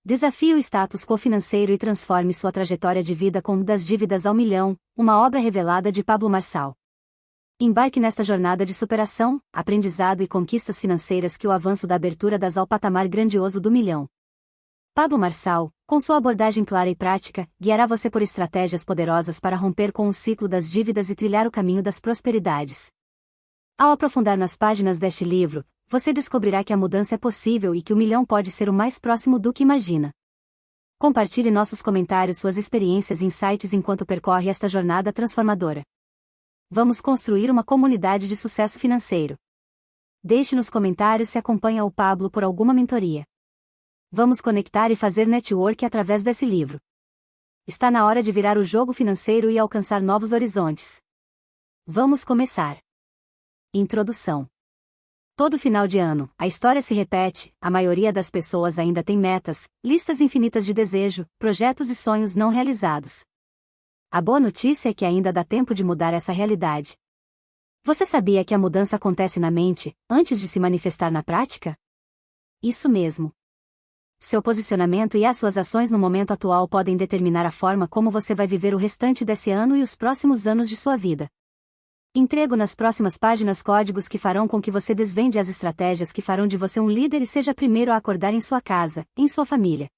Desafie o status quo financeiro e transforme sua trajetória de vida com Das Dívidas ao Milhão, uma obra revelada de Pablo Marçal. Embarque nesta jornada de superação, aprendizado e conquistas financeiras que o avanço da abertura das ao patamar grandioso do milhão. Pablo Marçal, com sua abordagem clara e prática, guiará você por estratégias poderosas para romper com o ciclo das dívidas e trilhar o caminho das prosperidades. Ao aprofundar nas páginas deste livro, você descobrirá que a mudança é possível e que o milhão pode ser o mais próximo do que imagina. Compartilhe nossos comentários, suas experiências e insights enquanto percorre esta jornada transformadora. Vamos construir uma comunidade de sucesso financeiro. Deixe nos comentários se acompanha o Pablo por alguma mentoria. Vamos conectar e fazer network através desse livro. Está na hora de virar o jogo financeiro e alcançar novos horizontes. Vamos começar. Introdução. Todo final de ano, a história se repete, a maioria das pessoas ainda tem metas, listas infinitas de desejo, projetos e sonhos não realizados. A boa notícia é que ainda dá tempo de mudar essa realidade. Você sabia que a mudança acontece na mente, antes de se manifestar na prática? Isso mesmo. Seu posicionamento e as suas ações no momento atual podem determinar a forma como você vai viver o restante desse ano e os próximos anos de sua vida. Entrego nas próximas páginas códigos que farão com que você desvende as estratégias que farão de você um líder e seja primeiro a acordar em sua casa, em sua família.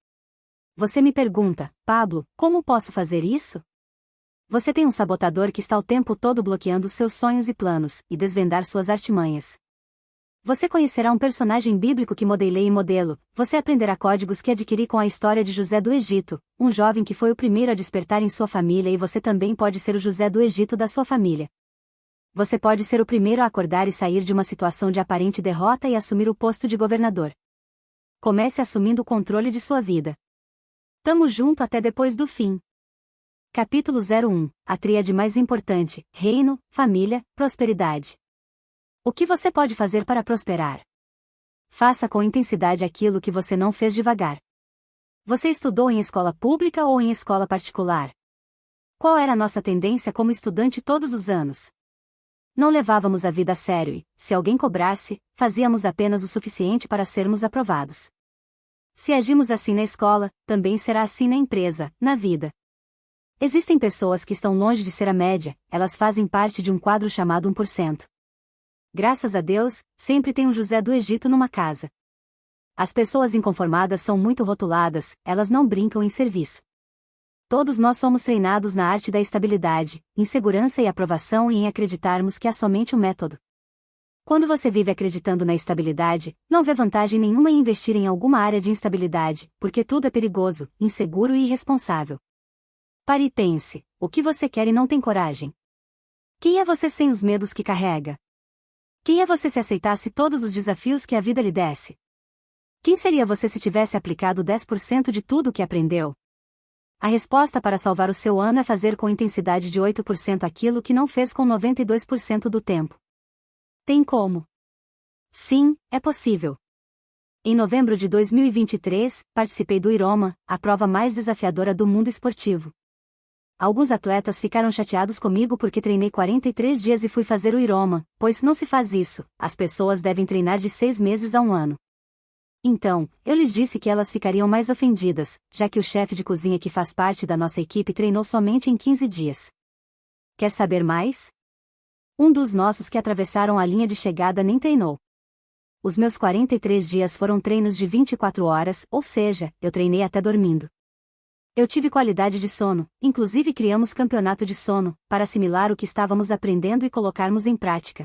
Você me pergunta, Pablo, como posso fazer isso? Você tem um sabotador que está o tempo todo bloqueando seus sonhos e planos, e desvendar suas artimanhas. Você conhecerá um personagem bíblico que modelei e modelo, você aprenderá códigos que adquiri com a história de José do Egito, um jovem que foi o primeiro a despertar em sua família, e você também pode ser o José do Egito da sua família. Você pode ser o primeiro a acordar e sair de uma situação de aparente derrota e assumir o posto de governador. Comece assumindo o controle de sua vida. Tamo junto até depois do fim. Capítulo 01. A tríade mais importante: reino, família, prosperidade. O que você pode fazer para prosperar? Faça com intensidade aquilo que você não fez devagar. Você estudou em escola pública ou em escola particular? Qual era a nossa tendência como estudante todos os anos? Não levávamos a vida a sério e, se alguém cobrasse, fazíamos apenas o suficiente para sermos aprovados. Se agimos assim na escola, também será assim na empresa, na vida. Existem pessoas que estão longe de ser a média, elas fazem parte de um quadro chamado 1%. Graças a Deus, sempre tem um José do Egito numa casa. As pessoas inconformadas são muito rotuladas, elas não brincam em serviço. Todos nós somos treinados na arte da estabilidade, em segurança e aprovação e em acreditarmos que há somente um método. Quando você vive acreditando na estabilidade, não vê vantagem nenhuma em investir em alguma área de instabilidade, porque tudo é perigoso, inseguro e irresponsável. Pare e pense, o que você quer e não tem coragem? Quem é você sem os medos que carrega? Quem é você se aceitasse todos os desafios que a vida lhe desse? Quem seria você se tivesse aplicado 10% de tudo o que aprendeu? A resposta para salvar o seu ano é fazer com intensidade de 8% aquilo que não fez com 92% do tempo. Tem como? Sim, é possível. Em novembro de 2023, participei do Ironman, a prova mais desafiadora do mundo esportivo. Alguns atletas ficaram chateados comigo porque treinei 43 dias e fui fazer o Ironman, pois não se faz isso, as pessoas devem treinar de 6 meses a um ano. Então, eu lhes disse que elas ficariam mais ofendidas, já que o chefe de cozinha que faz parte da nossa equipe treinou somente em 15 dias. Quer saber mais? Um dos nossos que atravessaram a linha de chegada nem treinou. Os meus 43 dias foram treinos de 24 horas, ou seja, eu treinei até dormindo. Eu tive qualidade de sono, inclusive criamos campeonato de sono, para assimilar o que estávamos aprendendo e colocarmos em prática.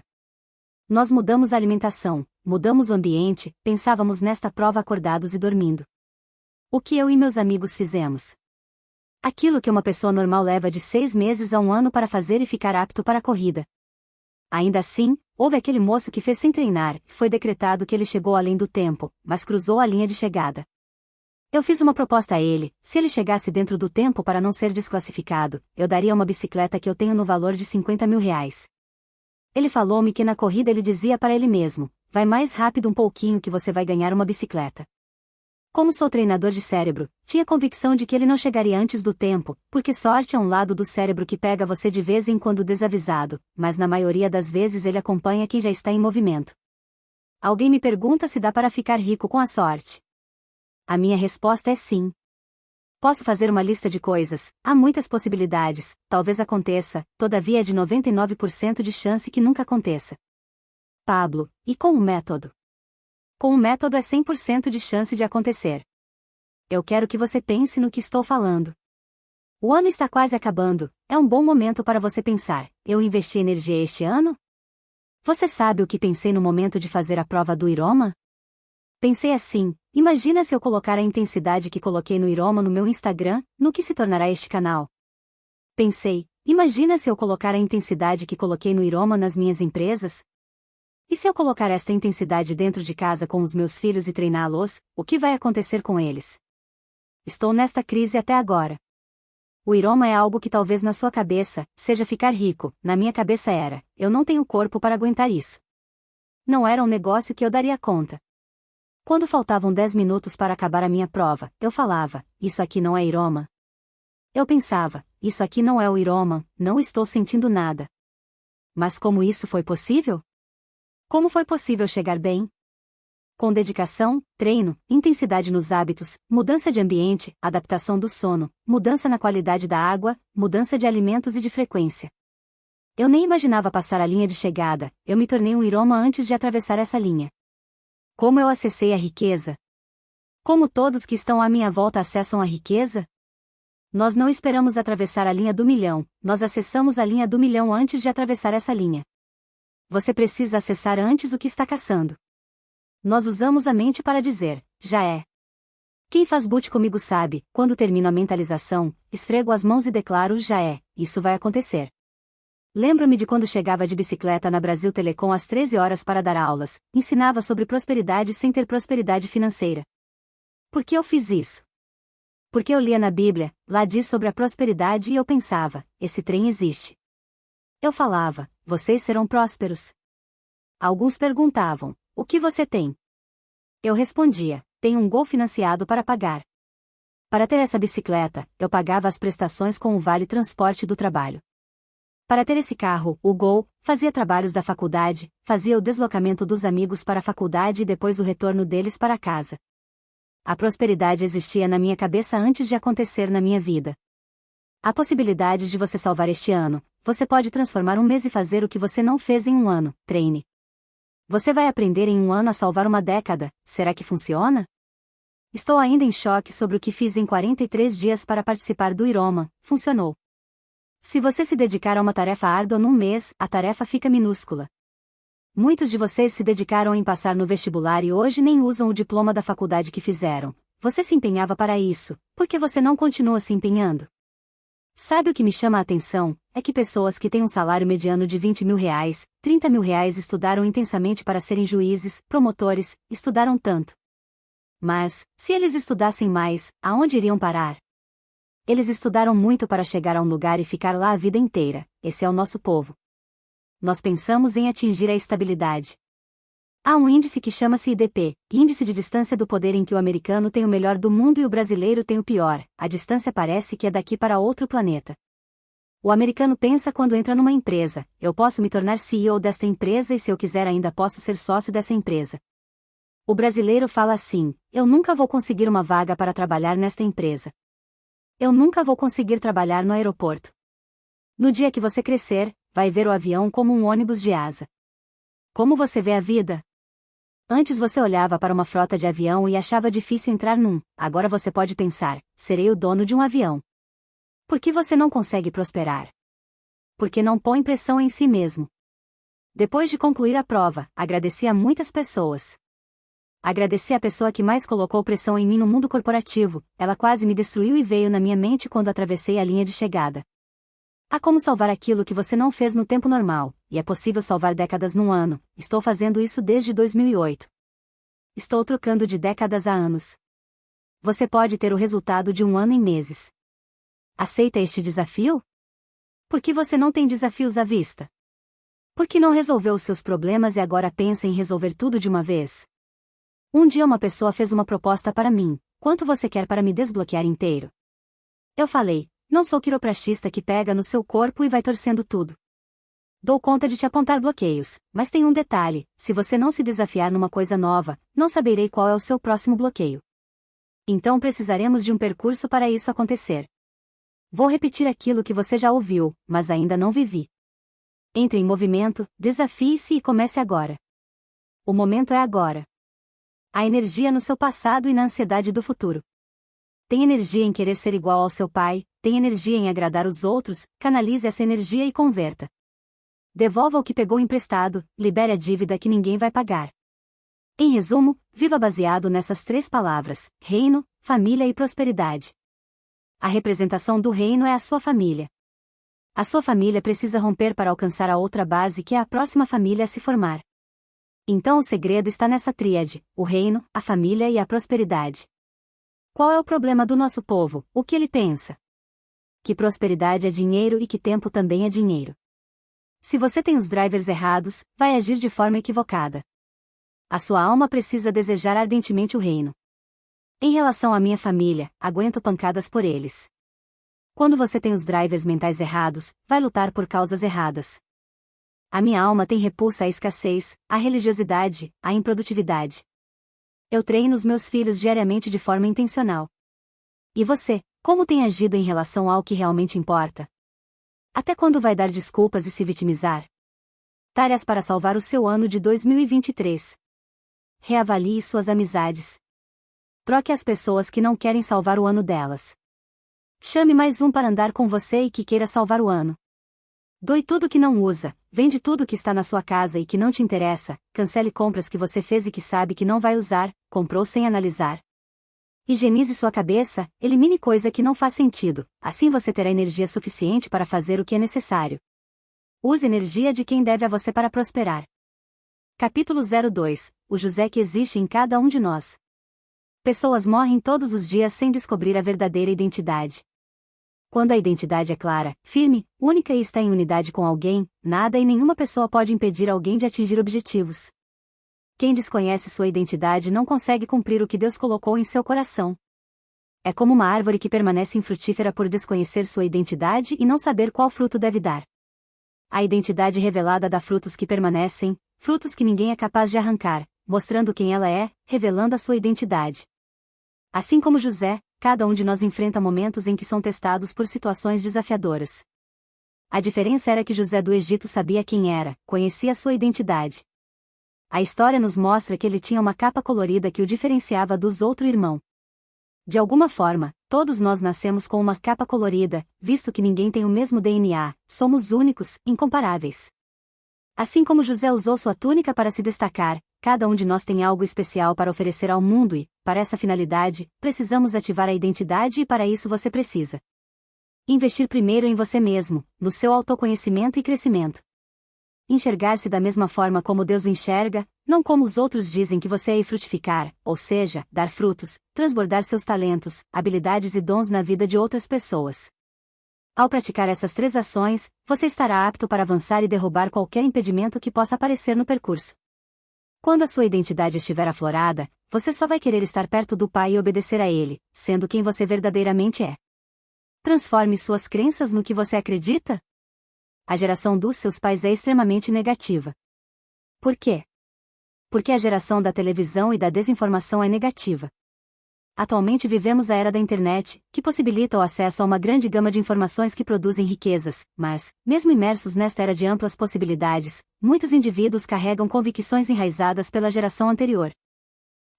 Nós mudamos a alimentação, mudamos o ambiente, pensávamos nesta prova acordados e dormindo. O que eu e meus amigos fizemos? Aquilo que uma pessoa normal leva de 6 meses a um ano para fazer e ficar apto para a corrida. Ainda assim, houve aquele moço que fez sem treinar, e foi decretado que ele chegou além do tempo, mas cruzou a linha de chegada. Eu fiz uma proposta a ele: se ele chegasse dentro do tempo para não ser desclassificado, eu daria uma bicicleta que eu tenho no valor de R$50 mil. Ele falou-me que na corrida ele dizia para ele mesmo: vai mais rápido um pouquinho que você vai ganhar uma bicicleta. Como sou treinador de cérebro, tinha convicção de que ele não chegaria antes do tempo, porque sorte é um lado do cérebro que pega você de vez em quando desavisado, mas na maioria das vezes ele acompanha quem já está em movimento. Alguém me pergunta se dá para ficar rico com a sorte. A minha resposta é sim. Posso fazer uma lista de coisas, há muitas possibilidades, talvez aconteça, todavia é de 99% de chance que nunca aconteça. Pablo, e com o método? Com o método é 100% de chance de acontecer. Eu quero que você pense no que estou falando. O ano está quase acabando, é um bom momento para você pensar, eu investi energia este ano? Você sabe o que pensei no momento de fazer a prova do Iroma? Pensei assim, imagina se eu colocar a intensidade que coloquei no Iroma no meu Instagram, no que se tornará este canal. Pensei, imagina se eu colocar a intensidade que coloquei no Iroma nas minhas empresas? E se eu colocar esta intensidade dentro de casa com os meus filhos e treiná-los, o que vai acontecer com eles? Estou nesta crise até agora. O Iroma é algo que talvez na sua cabeça, seja ficar rico, na minha cabeça era, eu não tenho corpo para aguentar isso. Não era um negócio que eu daria conta. Quando faltavam 10 minutos para acabar a minha prova, eu falava, isso aqui não é Iroma. Eu pensava, isso aqui não é o Iroma, não estou sentindo nada. Mas como isso foi possível? Como foi possível chegar bem? Com dedicação, treino, intensidade nos hábitos, mudança de ambiente, adaptação do sono, mudança na qualidade da água, mudança de alimentos e de frequência. Eu nem imaginava passar a linha de chegada, eu me tornei um Iroma antes de atravessar essa linha. Como eu acessei a riqueza? Como todos que estão à minha volta acessam a riqueza? Nós não esperamos atravessar a linha do milhão, nós acessamos a linha do milhão antes de atravessar essa linha. Você precisa acessar antes o que está caçando. Nós usamos a mente para dizer, já é. Quem faz boot comigo sabe, quando termino a mentalização, esfrego as mãos e declaro já é, isso vai acontecer. Lembro-me de quando chegava de bicicleta na Brasil Telecom às 13 horas para dar aulas, ensinava sobre prosperidade sem ter prosperidade financeira. Por que eu fiz isso? Porque eu lia na Bíblia, lá diz sobre a prosperidade e eu pensava, esse trem existe. Eu falava, vocês serão prósperos. Alguns perguntavam, o que você tem? Eu respondia, tenho um Gol financiado para pagar. Para ter essa bicicleta, eu pagava as prestações com o vale transporte do trabalho. Para ter esse carro, o Gol, fazia trabalhos da faculdade, fazia o deslocamento dos amigos para a faculdade e depois o retorno deles para casa. A prosperidade existia na minha cabeça antes de acontecer na minha vida. Há possibilidades de você salvar este ano, você pode transformar um mês e fazer o que você não fez em um ano, treine. Você vai aprender em um ano a salvar uma década, será que funciona? Estou ainda em choque sobre o que fiz em 43 dias para participar do Iroma, funcionou. Se você se dedicar a uma tarefa árdua num mês, a tarefa fica minúscula. Muitos de vocês se dedicaram em passar no vestibular e hoje nem usam o diploma da faculdade que fizeram. Você se empenhava para isso, por que você não continua se empenhando? Sabe o que me chama a atenção? É que pessoas que têm um salário mediano de 20 mil reais, 30 mil reais estudaram intensamente para serem juízes, promotores, estudaram tanto. Mas, se eles estudassem mais, aonde iriam parar? Eles estudaram muito para chegar a um lugar e ficar lá a vida inteira, esse é o nosso povo. Nós pensamos em atingir a estabilidade. Há um índice que chama-se IDP, Índice de Distância do Poder, em que o americano tem o melhor do mundo e o brasileiro tem o pior, a distância parece que é daqui para outro planeta. O americano pensa quando entra numa empresa, eu posso me tornar CEO desta empresa e se eu quiser ainda posso ser sócio dessa empresa. O brasileiro fala assim, eu nunca vou conseguir uma vaga para trabalhar nesta empresa. Eu nunca vou conseguir trabalhar no aeroporto. No dia que você crescer, vai ver o avião como um ônibus de asa. Como você vê a vida? Antes você olhava para uma frota de avião e achava difícil entrar num, agora você pode pensar, serei o dono de um avião. Por que você não consegue prosperar? Porque não põe pressão em si mesmo. Depois de concluir a prova, agradeci a muitas pessoas. Agradeci a pessoa que mais colocou pressão em mim no mundo corporativo, ela quase me destruiu e veio na minha mente quando atravessei a linha de chegada. Há como salvar aquilo que você não fez no tempo normal, e é possível salvar décadas num ano, estou fazendo isso desde 2008. Estou trocando de décadas a anos. Você pode ter o resultado de um ano em meses. Aceita este desafio? Por que você não tem desafios à vista? Por que não resolveu os seus problemas e agora pensa em resolver tudo de uma vez? Um dia uma pessoa fez uma proposta para mim, quanto você quer para me desbloquear inteiro? Eu falei, não sou quiropraxista que pega no seu corpo e vai torcendo tudo. Dou conta de te apontar bloqueios, mas tem um detalhe, se você não se desafiar numa coisa nova, não saberei qual é o seu próximo bloqueio. Então precisaremos de um percurso para isso acontecer. Vou repetir aquilo que você já ouviu, mas ainda não vivi. Entre em movimento, desafie-se e comece agora. O momento é agora. Há energia no seu passado e na ansiedade do futuro. Tem energia em querer ser igual ao seu pai, tem energia em agradar os outros, canalize essa energia e converta. Devolva o que pegou emprestado, libere a dívida que ninguém vai pagar. Em resumo, viva baseado nessas 3 palavras: reino, família e prosperidade. A representação do reino é a sua família. A sua família precisa romper para alcançar a outra base que é a próxima família a se formar. Então o segredo está nessa tríade: o reino, a família e a prosperidade. Qual é o problema do nosso povo? O que ele pensa? Que prosperidade é dinheiro e que tempo também é dinheiro. Se você tem os drivers errados, vai agir de forma equivocada. A sua alma precisa desejar ardentemente o reino. Em relação à minha família, aguento pancadas por eles. Quando você tem os drivers mentais errados, vai lutar por causas erradas. A minha alma tem repulsa à escassez, à religiosidade, à improdutividade. Eu treino os meus filhos diariamente de forma intencional. E você, como tem agido em relação ao que realmente importa? Até quando vai dar desculpas e se vitimizar? Tarefas para salvar o seu ano de 2023. Reavalie suas amizades. Troque as pessoas que não querem salvar o ano delas. Chame mais um para andar com você e que queira salvar o ano. Doe tudo que não usa, vende tudo que está na sua casa e que não te interessa, cancele compras que você fez e que sabe que não vai usar, comprou sem analisar. Higienize sua cabeça, elimine coisa que não faz sentido, assim você terá energia suficiente para fazer o que é necessário. Use energia de quem deve a você para prosperar. Capítulo 02 – O José que existe em cada um de nós. Pessoas morrem todos os dias sem descobrir a verdadeira identidade. Quando a identidade é clara, firme, única e está em unidade com alguém, nada e nenhuma pessoa pode impedir alguém de atingir objetivos. Quem desconhece sua identidade não consegue cumprir o que Deus colocou em seu coração. É como uma árvore que permanece infrutífera por desconhecer sua identidade e não saber qual fruto deve dar. A identidade revelada dá frutos que permanecem, frutos que ninguém é capaz de arrancar, mostrando quem ela é, revelando a sua identidade. Assim como José, cada um de nós enfrenta momentos em que são testados por situações desafiadoras. A diferença era que José do Egito sabia quem era, conhecia sua identidade. A história nos mostra que ele tinha uma capa colorida que o diferenciava dos outros irmãos. De alguma forma, todos nós nascemos com uma capa colorida, visto que ninguém tem o mesmo DNA, somos únicos, incomparáveis. Assim como José usou sua túnica para se destacar, cada um de nós tem algo especial para oferecer ao mundo e, para essa finalidade, precisamos ativar a identidade e para isso você precisa investir primeiro em você mesmo, no seu autoconhecimento e crescimento. Enxergar-se da mesma forma como Deus o enxerga, não como os outros dizem que você é e frutificar, ou seja, dar frutos, transbordar seus talentos, habilidades e dons na vida de outras pessoas. Ao praticar essas 3 ações, você estará apto para avançar e derrubar qualquer impedimento que possa aparecer no percurso. Quando a sua identidade estiver aflorada, você só vai querer estar perto do Pai e obedecer a Ele, sendo quem você verdadeiramente é. Transforme suas crenças no que você acredita? A geração dos seus pais é extremamente negativa. Por quê? Porque a geração da televisão e da desinformação é negativa. Atualmente vivemos a era da internet, que possibilita o acesso a uma grande gama de informações que produzem riquezas, mas, mesmo imersos nesta era de amplas possibilidades, muitos indivíduos carregam convicções enraizadas pela geração anterior.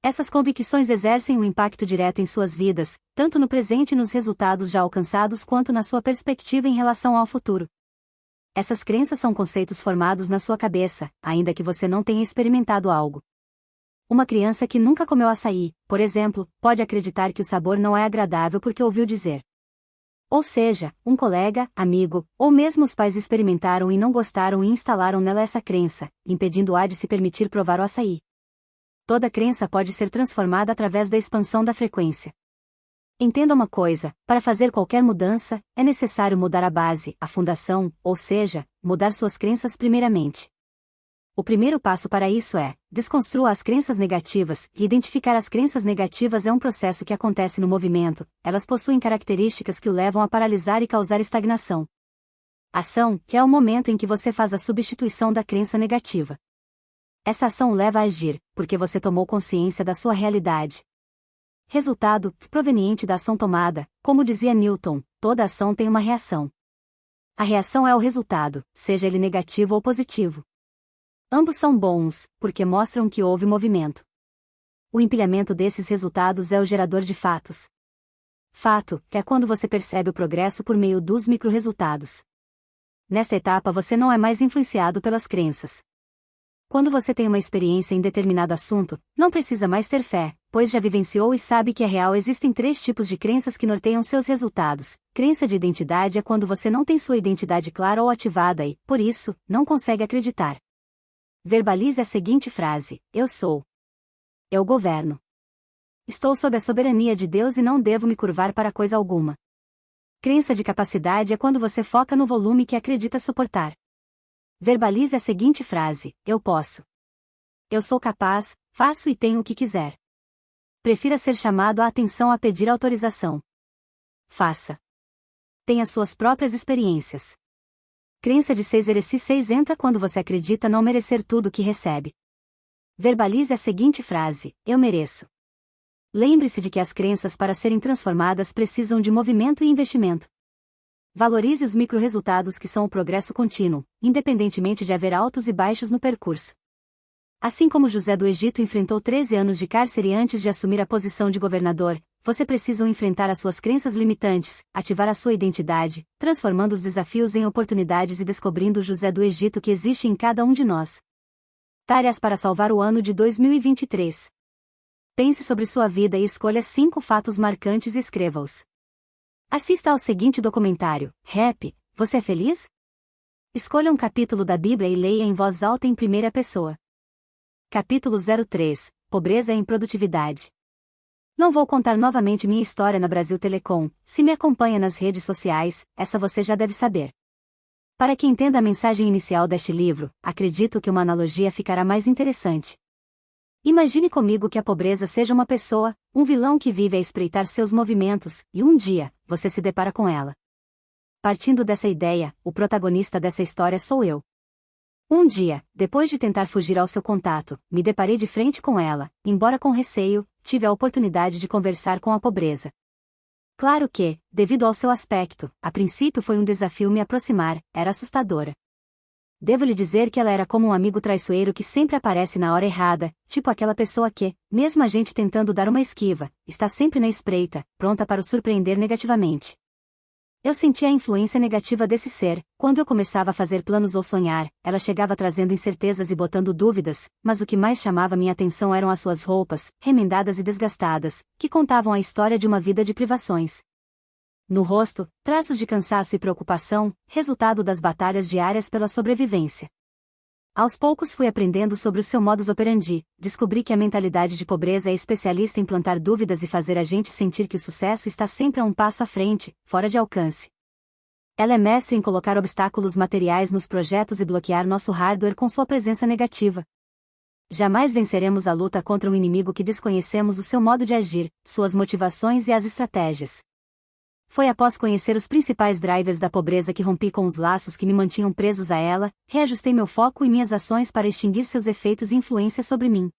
Essas convicções exercem um impacto direto em suas vidas, tanto no presente e nos resultados já alcançados quanto na sua perspectiva em relação ao futuro. Essas crenças são conceitos formados na sua cabeça, ainda que você não tenha experimentado algo. Uma criança que nunca comeu açaí, por exemplo, pode acreditar que o sabor não é agradável porque ouviu dizer. Ou seja, um colega, amigo, ou mesmo os pais experimentaram e não gostaram e instalaram nela essa crença, impedindo-a de se permitir provar o açaí. Toda crença pode ser transformada através da expansão da frequência. Entenda uma coisa, para fazer qualquer mudança, é necessário mudar a base, a fundação, ou seja, mudar suas crenças primeiramente. O primeiro passo para isso é, desconstrua as crenças negativas, e identificar as crenças negativas é um processo que acontece no movimento, elas possuem características que o levam a paralisar e causar estagnação. Ação, que é o momento em que você faz a substituição da crença negativa. Essa ação leva a agir, porque você tomou consciência da sua realidade. resultado, proveniente da ação tomada. Como dizia Newton, toda ação tem uma reação. A reação é o resultado, seja ele negativo ou positivo. Ambos são bons, porque mostram que houve movimento. O empilhamento desses resultados é o gerador de fatos. Fato, que é quando você percebe o progresso por meio dos micro-resultados. Nessa etapa você não é mais influenciado pelas crenças. Quando você tem uma experiência em determinado assunto, não precisa mais ter fé, pois já vivenciou e sabe que é real. Existem 3 tipos de crenças que norteiam seus resultados. Crença de identidade é quando você não tem sua identidade clara ou ativada e, por isso, não consegue acreditar. Verbalize a seguinte frase: eu sou. Eu governo. Estou sob a soberania de Deus e não devo me curvar para coisa alguma. Crença de capacidade é quando você foca no volume que acredita suportar. Verbalize a seguinte frase: eu posso. Eu sou capaz, faço e tenho o que quiser. Prefira ser chamado a atenção a pedir autorização. Faça. Tenha suas próprias experiências. Crença de 6 entra quando você acredita não merecer tudo o que recebe. Verbalize a seguinte frase: eu mereço. Lembre-se de que as crenças para serem transformadas precisam de movimento e investimento. Valorize os micro-resultados que são o progresso contínuo, independentemente de haver altos e baixos no percurso. Assim como José do Egito enfrentou 13 anos de cárcere antes de assumir a posição de governador, você precisa enfrentar as suas crenças limitantes, ativar a sua identidade, transformando os desafios em oportunidades e descobrindo o José do Egito que existe em cada um de nós. Tarefas para salvar o ano de 2023. Pense sobre sua vida e escolha 5 fatos marcantes e escreva-os. Assista ao seguinte documentário: Rap, você é feliz? Escolha um capítulo da Bíblia e leia em voz alta em primeira pessoa. Capítulo 03, Pobreza e Improdutividade. Não vou contar novamente minha história na Brasil Telecom. Se me acompanha nas redes sociais, essa você já deve saber. Para que entenda a mensagem inicial deste livro, acredito que uma analogia ficará mais interessante. Imagine comigo que a pobreza seja uma pessoa, um vilão que vive a espreitar seus movimentos, e um dia, você se depara com ela. Partindo dessa ideia, o protagonista dessa história sou eu. Um dia, depois de tentar fugir ao seu contato, me deparei de frente com ela, embora com receio, tive a oportunidade de conversar com a pobreza. Claro que, devido ao seu aspecto, a princípio foi um desafio me aproximar, era assustadora. Devo lhe dizer que ela era como um amigo traiçoeiro que sempre aparece na hora errada, tipo aquela pessoa que, mesmo a gente tentando dar uma esquiva, está sempre na espreita, pronta para o surpreender negativamente. Eu sentia a influência negativa desse ser. Quando eu começava a fazer planos ou sonhar, ela chegava trazendo incertezas e botando dúvidas, mas o que mais chamava minha atenção eram as suas roupas, remendadas e desgastadas, que contavam a história de uma vida de privações. No rosto, traços de cansaço e preocupação, resultado das batalhas diárias pela sobrevivência. Aos poucos fui aprendendo sobre o seu modus operandi, descobri que a mentalidade de pobreza é especialista em plantar dúvidas e fazer a gente sentir que o sucesso está sempre a um passo à frente, fora de alcance. Ela é mestre em colocar obstáculos materiais nos projetos e bloquear nosso hardware com sua presença negativa. Jamais venceremos a luta contra um inimigo que desconhecemos o seu modo de agir, suas motivações e as estratégias. Foi após conhecer os principais drivers da pobreza que rompi com os laços que me mantinham presos a ela, reajustei meu foco e minhas ações para extinguir seus efeitos e influência sobre mim.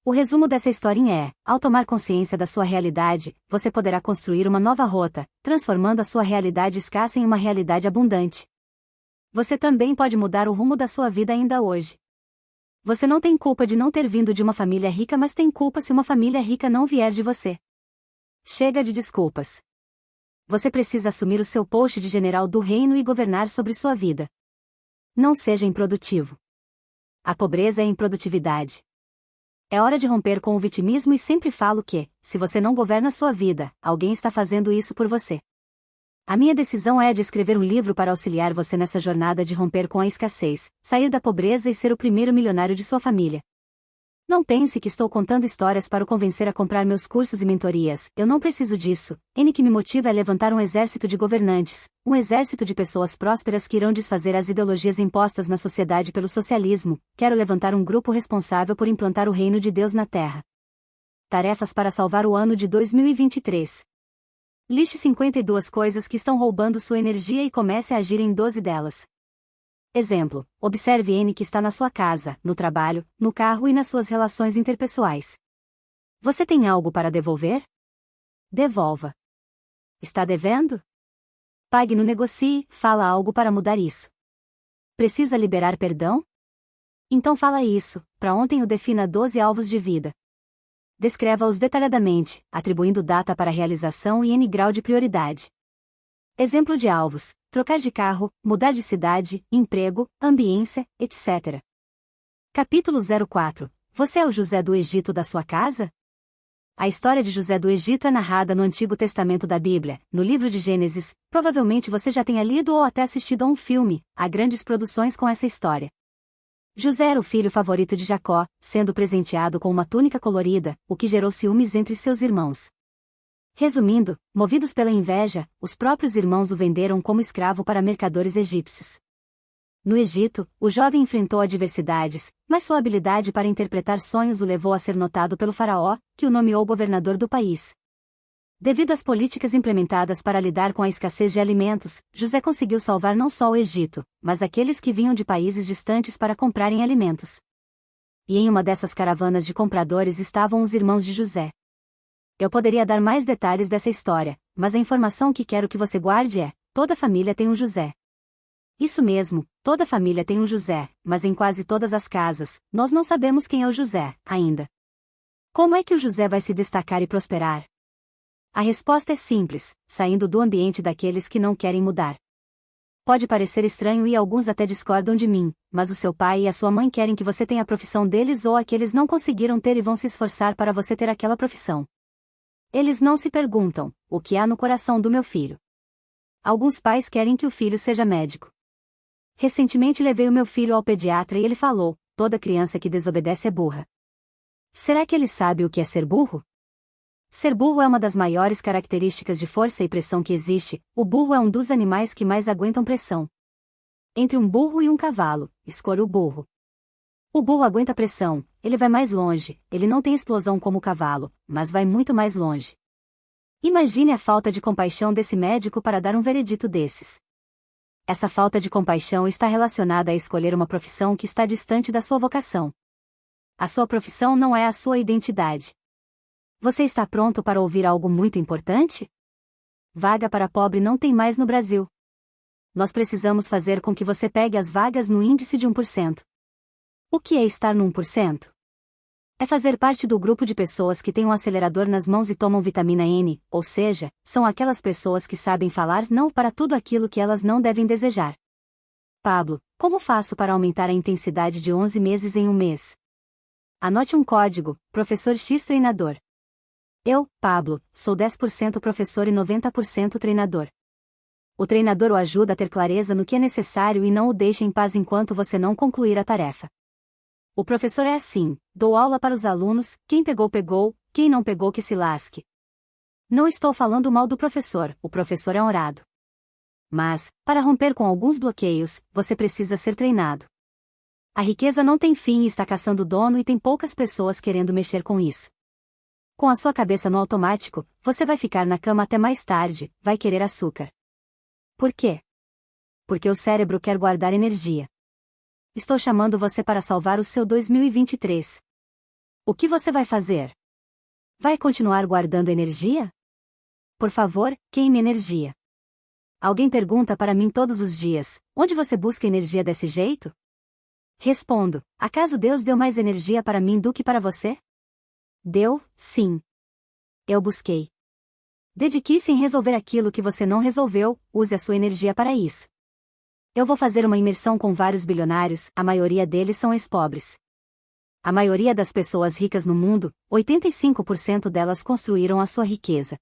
O resumo dessa historinha é: ao tomar consciência da sua realidade, você poderá construir uma nova rota, transformando a sua realidade escassa em uma realidade abundante. Você também pode mudar o rumo da sua vida ainda hoje. Você não tem culpa de não ter vindo de uma família rica, mas tem culpa se uma família rica não vier de você. Chega de desculpas. Você precisa assumir o seu posto de general do reino e governar sobre sua vida. Não seja improdutivo. A pobreza é improdutividade. É hora de romper com o vitimismo e sempre falo que, se você não governa sua vida, alguém está fazendo isso por você. A minha decisão é a de escrever um livro para auxiliar você nessa jornada de romper com a escassez, sair da pobreza e ser o primeiro milionário de sua família. Não pense que estou contando histórias para o convencer a comprar meus cursos e mentorias, eu não preciso disso. Que me motiva é levantar um exército de governantes, um exército de pessoas prósperas que irão desfazer as ideologias impostas na sociedade pelo socialismo. Quero levantar um grupo responsável por implantar o reino de Deus na Terra. Tarefas para salvar o ano de 2023. Liste 52 coisas que estão roubando sua energia e comece a agir em 12 delas. Exemplo: observe N que está na sua casa, no trabalho, no carro e nas suas relações interpessoais. Você tem algo para devolver? Devolva. Está devendo? Pague no negocie, fala algo para mudar isso. Precisa liberar perdão? Então fala isso, para ontem o defina 12 alvos de vida. Descreva-os detalhadamente, atribuindo data para realização e N grau de prioridade. Exemplo de alvos: trocar de carro, mudar de cidade, emprego, ambiência, etc. Capítulo 04. Você é o José do Egito da sua casa? A história de José do Egito é narrada no Antigo Testamento da Bíblia, no livro de Gênesis. Provavelmente você já tenha lido ou até assistido a um filme. Há grandes produções com essa história. José era o filho favorito de Jacó, sendo presenteado com uma túnica colorida, o que gerou ciúmes entre seus irmãos. Resumindo, movidos pela inveja, os próprios irmãos o venderam como escravo para mercadores egípcios. No Egito, o jovem enfrentou adversidades, mas sua habilidade para interpretar sonhos o levou a ser notado pelo faraó, que o nomeou governador do país. Devido às políticas implementadas para lidar com a escassez de alimentos, José conseguiu salvar não só o Egito, mas aqueles que vinham de países distantes para comprarem alimentos. E em uma dessas caravanas de compradores estavam os irmãos de José. Eu poderia dar mais detalhes dessa história, mas a informação que quero que você guarde é: toda família tem um José. Isso mesmo, toda família tem um José, mas em quase todas as casas, nós não sabemos quem é o José, ainda. Como é que o José vai se destacar e prosperar? A resposta é simples: saindo do ambiente daqueles que não querem mudar. Pode parecer estranho e alguns até discordam de mim, mas o seu pai e a sua mãe querem que você tenha a profissão deles ou a que eles não conseguiram ter e vão se esforçar para você ter aquela profissão. Eles não se perguntam: o que há no coração do meu filho? Alguns pais querem que o filho seja médico. Recentemente levei o meu filho ao pediatra e ele falou: toda criança que desobedece é burra. Será que ele sabe o que é ser burro? Ser burro é uma das maiores características de força e pressão que existe. O burro é um dos animais que mais aguentam pressão. Entre um burro e um cavalo, escolha o burro. O burro aguenta pressão, ele vai mais longe, ele não tem explosão como o cavalo, mas vai muito mais longe. Imagine a falta de compaixão desse médico para dar um veredito desses. Essa falta de compaixão está relacionada a escolher uma profissão que está distante da sua vocação. A sua profissão não é a sua identidade. Você está pronto para ouvir algo muito importante? Vaga para pobre não tem mais no Brasil. Nós precisamos fazer com que você pegue as vagas no índice de 1%. O que é estar no 1%? É fazer parte do grupo de pessoas que têm um acelerador nas mãos e tomam vitamina N, ou seja, são aquelas pessoas que sabem falar não para tudo aquilo que elas não devem desejar. Pablo, como faço para aumentar a intensidade de 11 meses em um mês? Anote um código: Professor X Treinador. Eu, Pablo, sou 10% professor e 90% treinador. O treinador o ajuda a ter clareza no que é necessário e não o deixa em paz enquanto você não concluir a tarefa. O professor é assim: dou aula para os alunos, quem pegou pegou, quem não pegou que se lasque. Não estou falando mal do professor, o professor é honrado. Mas, para romper com alguns bloqueios, você precisa ser treinado. A riqueza não tem fim e está caçando dono e tem poucas pessoas querendo mexer com isso. Com a sua cabeça no automático, você vai ficar na cama até mais tarde, vai querer açúcar. Por quê? Porque o cérebro quer guardar energia. Estou chamando você para salvar o seu 2023. O que você vai fazer? Vai continuar guardando energia? Por favor, queime energia. Alguém pergunta para mim todos os dias: onde você busca energia desse jeito? Respondo: acaso Deus deu mais energia para mim do que para você? Deu, sim. Eu busquei. Dedique-se em resolver aquilo que você não resolveu, use a sua energia para isso. Eu vou fazer uma imersão com vários bilionários, a maioria deles são ex-pobres. A maioria das pessoas ricas no mundo, 85% delas construíram a sua riqueza.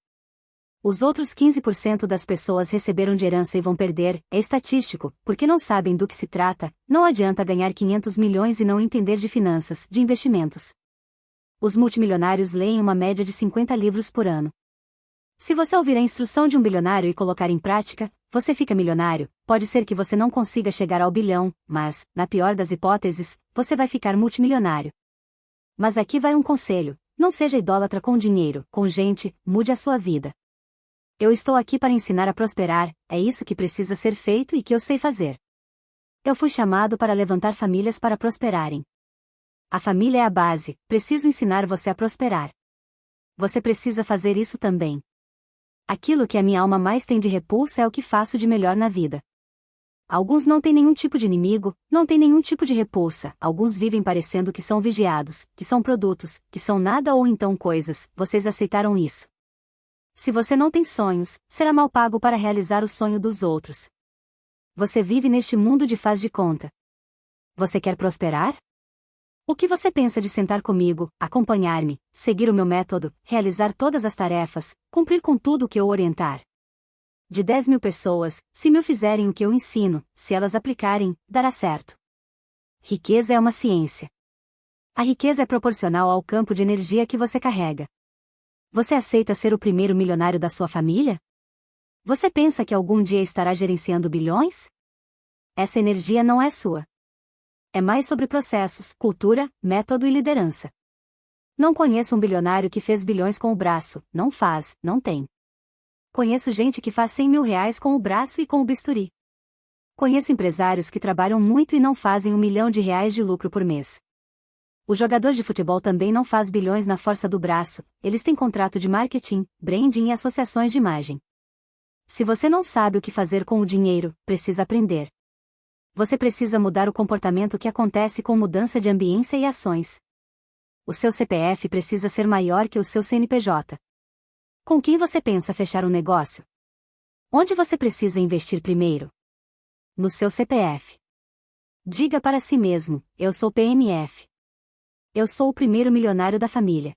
Os outros 15% das pessoas receberam de herança e vão perder, é estatístico, porque não sabem do que se trata. Não adianta ganhar 500 milhões e não entender de finanças, de investimentos. Os multimilionários leem uma média de 50 livros por ano. Se você ouvir a instrução de um bilionário e colocar em prática, você fica milionário. Pode ser que você não consiga chegar ao bilhão, mas, na pior das hipóteses, você vai ficar multimilionário. Mas aqui vai um conselho: não seja idólatra com dinheiro, com gente, mude a sua vida. Eu estou aqui para ensinar a prosperar, é isso que precisa ser feito e que eu sei fazer. Eu fui chamado para levantar famílias para prosperarem. A família é a base, preciso ensinar você a prosperar. Você precisa fazer isso também. Aquilo que a minha alma mais tem de repulsa é o que faço de melhor na vida. Alguns não têm nenhum tipo de inimigo, não têm nenhum tipo de repulsa, alguns vivem parecendo que são vigiados, que são produtos, que são nada ou então coisas, vocês aceitaram isso. Se você não tem sonhos, será mal pago para realizar o sonho dos outros. Você vive neste mundo de faz de conta. Você quer prosperar? O que você pensa de sentar comigo, acompanhar-me, seguir o meu método, realizar todas as tarefas, cumprir com tudo o que eu orientar? De 10.000 pessoas, se 1.000 fizerem o que eu ensino, se elas aplicarem, dará certo. Riqueza é uma ciência. A riqueza é proporcional ao campo de energia que você carrega. Você aceita ser o primeiro milionário da sua família? Você pensa que algum dia estará gerenciando bilhões? Essa energia não é sua. É mais sobre processos, cultura, método e liderança. Não conheço um bilionário que fez bilhões com o braço, não faz, não tem. Conheço gente que faz 100 mil reais com o braço e com o bisturi. Conheço empresários que trabalham muito e não fazem 1 milhão de reais de lucro por mês. O jogador de futebol também não faz bilhões na força do braço, eles têm contrato de marketing, branding e associações de imagem. Se você não sabe o que fazer com o dinheiro, precisa aprender. Você precisa mudar o comportamento que acontece com mudança de ambiência e ações. O seu CPF precisa ser maior que o seu CNPJ. Com quem você pensa fechar um negócio? Onde você precisa investir primeiro? No seu CPF. Diga para si mesmo, eu sou PMF. Eu sou o primeiro milionário da família.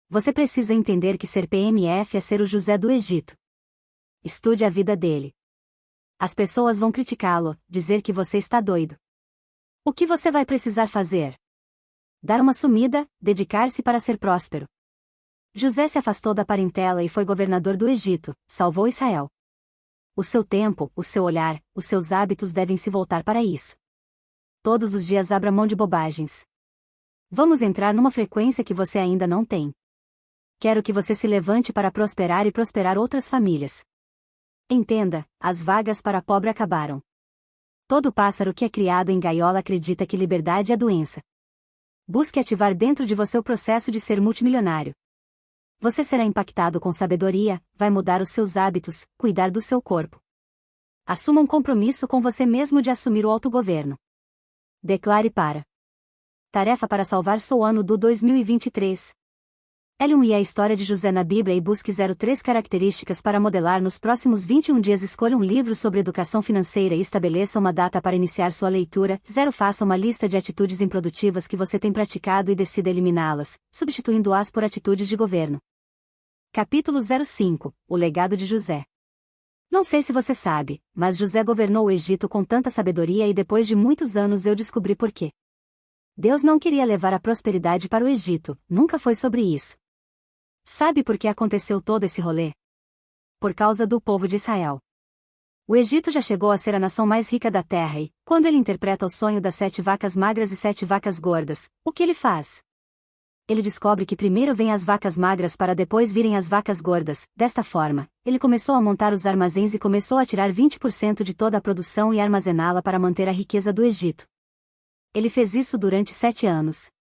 Você precisa entender que ser PMF é ser o José do Egito. Estude a vida dele. As pessoas vão criticá-lo, dizer que você está doido. O que você vai precisar fazer? Dar uma sumida, dedicar-se para ser próspero. José se afastou da parentela e foi governador do Egito, salvou Israel. O seu tempo, o seu olhar, os seus hábitos devem se voltar para isso. Todos os dias abra mão de bobagens. Vamos entrar numa frequência que você ainda não tem. Quero que você se levante para prosperar e prosperar outras famílias. Entenda, as vagas para pobre acabaram. Todo pássaro que é criado em gaiola acredita que liberdade é doença. Busque ativar dentro de você o processo de ser multimilionário. Você será impactado com sabedoria, vai mudar os seus hábitos, cuidar do seu corpo. Assuma um compromisso com você mesmo de assumir o autogoverno. Declare para. Tarefa para salvar seu ano do 2023. Elion e a história de José na Bíblia e busque 03 características para modelar nos próximos 21 dias. Escolha um livro sobre educação financeira e estabeleça uma data para iniciar sua leitura. 0 Faça uma lista de atitudes improdutivas que você tem praticado e decida eliminá-las, substituindo-as por atitudes de governo. Capítulo 05 O legado de José. Não sei se você sabe, mas José governou o Egito com tanta sabedoria e depois de muitos anos eu descobri por quê. Deus não queria levar a prosperidade para o Egito, nunca foi sobre isso. Sabe por que aconteceu todo esse rolê? Por causa do povo de Israel. O Egito já chegou a ser a nação mais rica da terra e, quando ele interpreta o sonho das 7 vacas magras e 7 vacas gordas, o que ele faz? Ele descobre que primeiro vêm as vacas magras para depois virem as vacas gordas. Desta forma, ele começou a montar os armazéns e começou a tirar 20% de toda a produção e armazená-la para manter a riqueza do Egito. Ele fez isso durante 7 anos.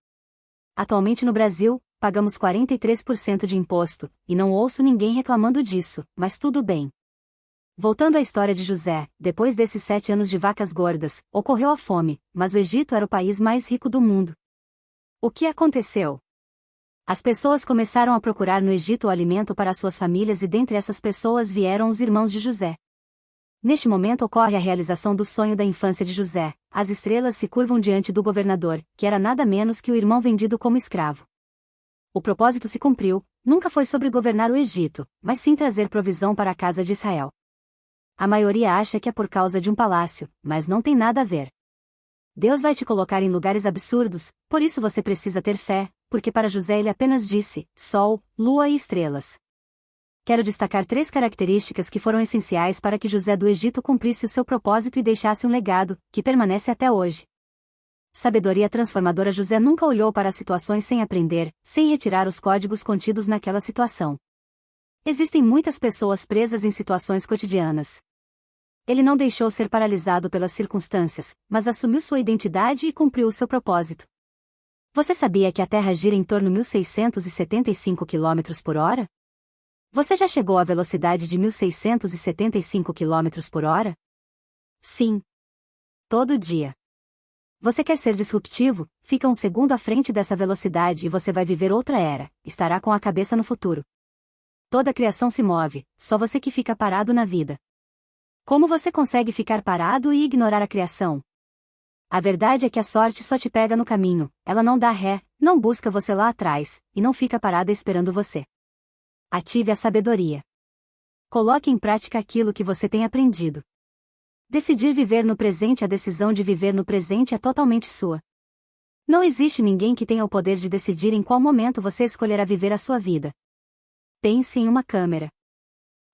Atualmente no Brasil, pagamos 43% de imposto, e não ouço ninguém reclamando disso, mas tudo bem. Voltando à história de José, depois desses 7 anos de vacas gordas, ocorreu a fome, mas o Egito era o país mais rico do mundo. O que aconteceu? As pessoas começaram a procurar no Egito o alimento para suas famílias e dentre essas pessoas vieram os irmãos de José. Neste momento ocorre a realização do sonho da infância de José, as estrelas se curvam diante do governador, que era nada menos que o irmão vendido como escravo. O propósito se cumpriu, nunca foi sobre governar o Egito, mas sim trazer provisão para a casa de Israel. A maioria acha que é por causa de um palácio, mas não tem nada a ver. Deus vai te colocar em lugares absurdos, por isso você precisa ter fé, porque para José ele apenas disse, sol, lua e estrelas. Quero destacar 3 características que foram essenciais para que José do Egito cumprisse o seu propósito e deixasse um legado, que permanece até hoje. Sabedoria transformadora. José nunca olhou para as situações sem aprender, sem retirar os códigos contidos naquela situação. Existem muitas pessoas presas em situações cotidianas. Ele não deixou ser paralisado pelas circunstâncias, mas assumiu sua identidade e cumpriu o seu propósito. Você sabia que a Terra gira em torno de 1.675 km por hora? Você já chegou à velocidade de 1.675 km por hora? Sim. Todo dia. Você quer ser disruptivo? Fica um segundo à frente dessa velocidade e você vai viver outra era, estará com a cabeça no futuro. Toda a criação se move, só você que fica parado na vida. Como você consegue ficar parado e ignorar a criação? A verdade é que a sorte só te pega no caminho, ela não dá ré, não busca você lá atrás, e não fica parada esperando você. Ative a sabedoria. Coloque em prática aquilo que você tem aprendido. Decidir viver no presente. A decisão de viver no presente é totalmente sua. Não existe ninguém que tenha o poder de decidir em qual momento você escolherá viver a sua vida. Pense em uma câmera.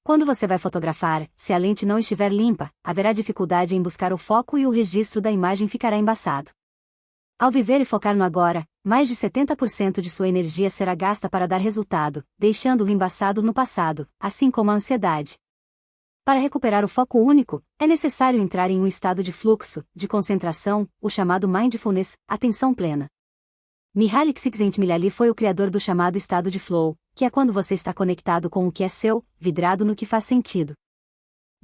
Quando você vai fotografar, se a lente não estiver limpa, haverá dificuldade em buscar o foco e o registro da imagem ficará embaçado. Ao viver e focar no agora, mais de 70% de sua energia será gasta para dar resultado, deixando-o embaçado no passado, assim como a ansiedade. Para recuperar o foco único, é necessário entrar em um estado de fluxo, de concentração, o chamado mindfulness, atenção plena. Mihaly Csikszentmihalyi foi o criador do chamado estado de flow, que é quando você está conectado com o que é seu, vidrado no que faz sentido.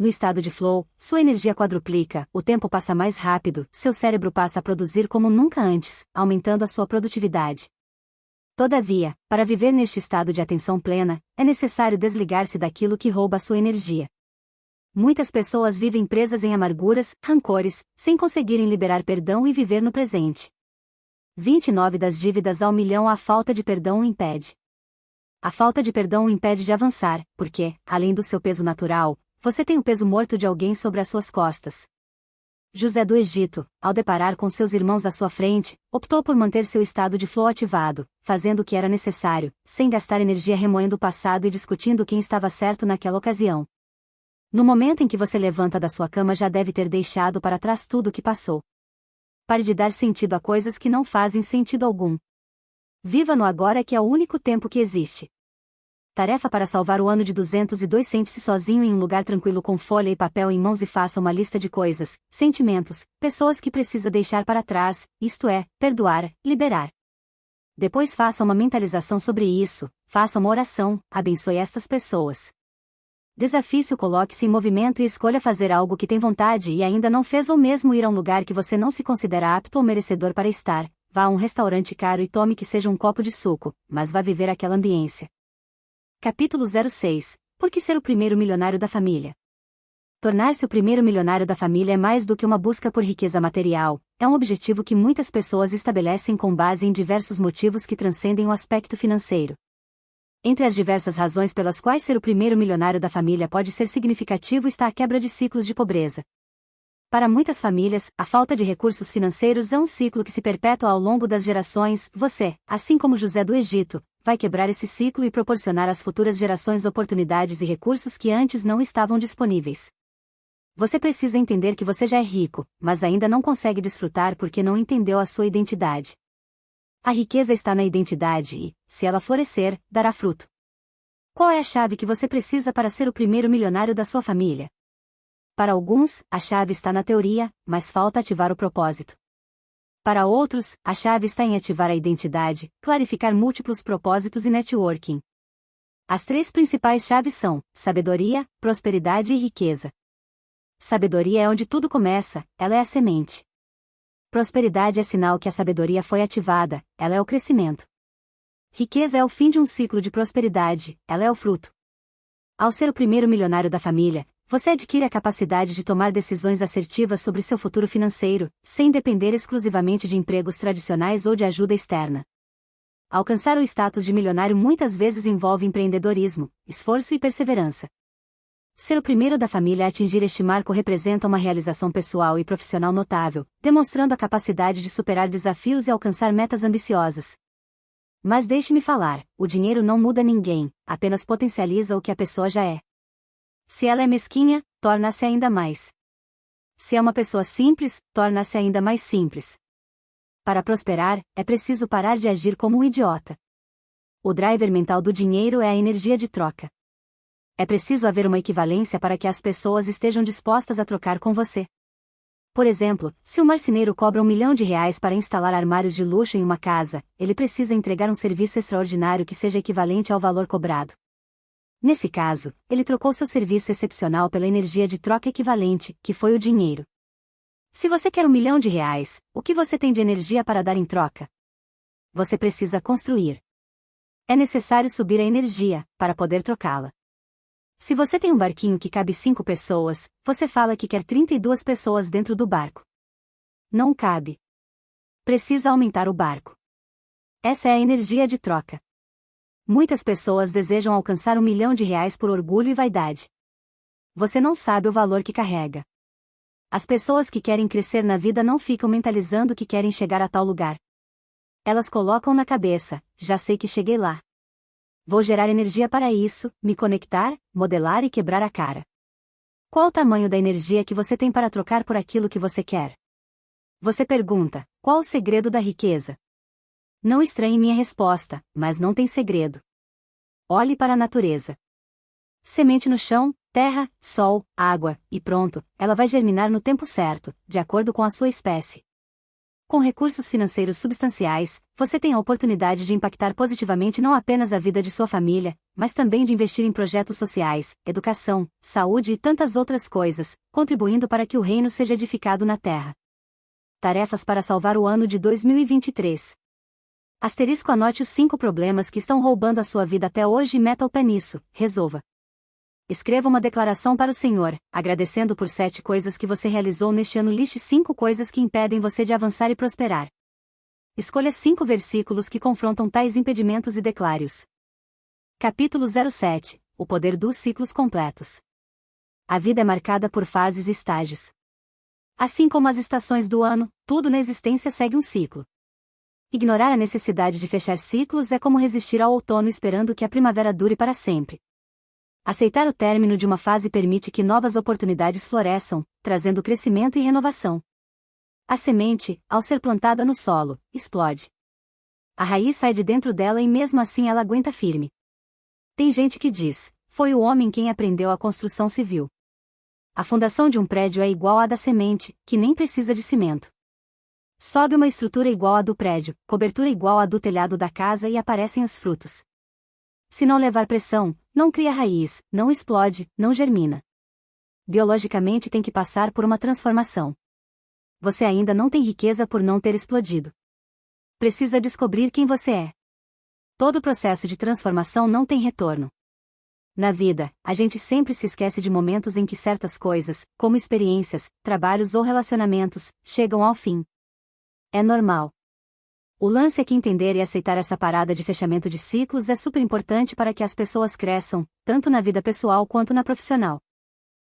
No estado de flow, sua energia quadruplica, o tempo passa mais rápido, seu cérebro passa a produzir como nunca antes, aumentando a sua produtividade. Todavia, para viver neste estado de atenção plena, é necessário desligar-se daquilo que rouba a sua energia. Muitas pessoas vivem presas em amarguras, rancores, sem conseguirem liberar perdão e viver no presente. 29 das dívidas ao milhão. A falta de perdão o impede. A falta de perdão o impede de avançar, porque, além do seu peso natural, você tem o peso morto de alguém sobre as suas costas. José do Egito, ao deparar com seus irmãos à sua frente, optou por manter seu estado de flow ativado, fazendo o que era necessário, sem gastar energia remoendo o passado e discutindo quem estava certo naquela ocasião. No momento em que você levanta da sua cama já deve ter deixado para trás tudo o que passou. Pare de dar sentido a coisas que não fazem sentido algum. Viva no agora, que é o único tempo que existe. Tarefa para salvar o ano de 202. Sente-se sozinho em um lugar tranquilo com folha e papel em mãos e faça uma lista de coisas, sentimentos, pessoas que precisa deixar para trás, isto é, perdoar, liberar. Depois faça uma mentalização sobre isso, faça uma oração, abençoe estas pessoas. Desafie-se, coloque-se em movimento e escolha fazer algo que tem vontade e ainda não fez, ou mesmo ir a um lugar que você não se considera apto ou merecedor para estar. Vá a um restaurante caro e tome que seja um copo de suco, mas vá viver aquela ambiência. Capítulo 06. Por que ser o primeiro milionário da família? Tornar-se o primeiro milionário da família é mais do que uma busca por riqueza material, é um objetivo que muitas pessoas estabelecem com base em diversos motivos que transcendem o aspecto financeiro. Entre as diversas razões pelas quais ser o primeiro milionário da família pode ser significativo está a quebra de ciclos de pobreza. Para muitas famílias, a falta de recursos financeiros é um ciclo que se perpetua ao longo das gerações. Você, assim como José do Egito, vai quebrar esse ciclo e proporcionar às futuras gerações oportunidades e recursos que antes não estavam disponíveis. Você precisa entender que você já é rico, mas ainda não consegue desfrutar porque não entendeu a sua identidade. A riqueza está na identidade e, se ela florescer, dará fruto. Qual é a chave que você precisa para ser o primeiro milionário da sua família? Para alguns, a chave está na teoria, mas falta ativar o propósito. Para outros, a chave está em ativar a identidade, clarificar múltiplos propósitos e networking. As três principais chaves são sabedoria, prosperidade e riqueza. Sabedoria é onde tudo começa, ela é a semente. Prosperidade é sinal que a sabedoria foi ativada, ela é o crescimento. Riqueza é o fim de um ciclo de prosperidade, ela é o fruto. Ao ser o primeiro milionário da família, você adquire a capacidade de tomar decisões assertivas sobre seu futuro financeiro, sem depender exclusivamente de empregos tradicionais ou de ajuda externa. Alcançar o status de milionário muitas vezes envolve empreendedorismo, esforço e perseverança. Ser o primeiro da família a atingir este marco representa uma realização pessoal e profissional notável, demonstrando a capacidade de superar desafios e alcançar metas ambiciosas. Mas deixe-me falar, o dinheiro não muda ninguém, apenas potencializa o que a pessoa já é. Se ela é mesquinha, torna-se ainda mais. Se é uma pessoa simples, torna-se ainda mais simples. Para prosperar, é preciso parar de agir como um idiota. O driver mental do dinheiro é a energia de troca. É preciso haver uma equivalência para que as pessoas estejam dispostas a trocar com você. Por exemplo, se um marceneiro cobra R$1 milhão para instalar armários de luxo em uma casa, ele precisa entregar um serviço extraordinário que seja equivalente ao valor cobrado. Nesse caso, ele trocou seu serviço excepcional pela energia de troca equivalente, que foi o dinheiro. Se você quer R$ 1.000.000, o que você tem de energia para dar em troca? Você precisa construir. É necessário subir a energia, para poder trocá-la. Se você tem um barquinho que cabe 5 pessoas, você fala que quer 32 pessoas dentro do barco. Não cabe. Precisa aumentar o barco. Essa é a energia de troca. Muitas pessoas desejam alcançar R$ 1.000.000 por orgulho e vaidade. Você não sabe o valor que carrega. As pessoas que querem crescer na vida não ficam mentalizando que querem chegar a tal lugar. Elas colocam na cabeça: já sei que cheguei lá. Vou gerar energia para isso, me conectar, modelar e quebrar a cara. Qual o tamanho da energia que você tem para trocar por aquilo que você quer? Você pergunta: qual o segredo da riqueza? Não estranhe minha resposta, mas não tem segredo. Olhe para a natureza. Semente no chão, terra, sol, água, e pronto, ela vai germinar no tempo certo, de acordo com a sua espécie. Com recursos financeiros substanciais, você tem a oportunidade de impactar positivamente não apenas a vida de sua família, mas também de investir em projetos sociais, educação, saúde e tantas outras coisas, contribuindo para que o reino seja edificado na terra. Tarefas para salvar o ano de 2023. Anote os 5 problemas que estão roubando a sua vida até hoje e meta o pé nisso, resolva. Escreva uma declaração para o Senhor, agradecendo por 7 coisas que você realizou neste ano. Liste 5 coisas que impedem você de avançar e prosperar. Escolha 5 versículos que confrontam tais impedimentos e declare-os. Capítulo 07. O poder dos ciclos completos. A vida é marcada por fases e estágios. Assim como as estações do ano, tudo na existência segue um ciclo. Ignorar a necessidade de fechar ciclos é como resistir ao outono esperando que a primavera dure para sempre. Aceitar o término de uma fase permite que novas oportunidades floresçam, trazendo crescimento e renovação. A semente, ao ser plantada no solo, explode. A raiz sai de dentro dela e mesmo assim ela aguenta firme. Tem gente que diz: foi o homem quem aprendeu a construção civil. A fundação de um prédio é igual à da semente, que nem precisa de cimento. Sobe uma estrutura igual à do prédio, cobertura igual à do telhado da casa e aparecem os frutos. Se não levar pressão, não cria raiz, não explode, não germina. Biologicamente tem que passar por uma transformação. Você ainda não tem riqueza por não ter explodido. Precisa descobrir quem você é. Todo processo de transformação não tem retorno. Na vida, a gente sempre se esquece de momentos em que certas coisas, como experiências, trabalhos ou relacionamentos, chegam ao fim. É normal. O lance é que entender e aceitar essa parada de fechamento de ciclos é super importante para que as pessoas cresçam, tanto na vida pessoal quanto na profissional.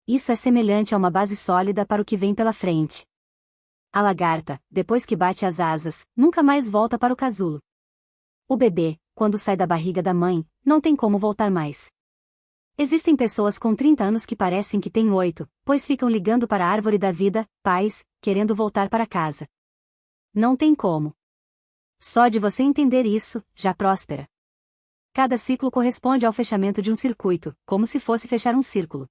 Isso é semelhante a uma base sólida para o que vem pela frente. A lagarta, depois que bate as asas, nunca mais volta para o casulo. O bebê, quando sai da barriga da mãe, não tem como voltar mais. Existem pessoas com 30 anos que parecem que têm 8, pois ficam ligando para a árvore da vida, pais, querendo voltar para casa. Não tem como. Só de você entender isso, já próspera. Cada ciclo corresponde ao fechamento de um circuito, como se fosse fechar um círculo.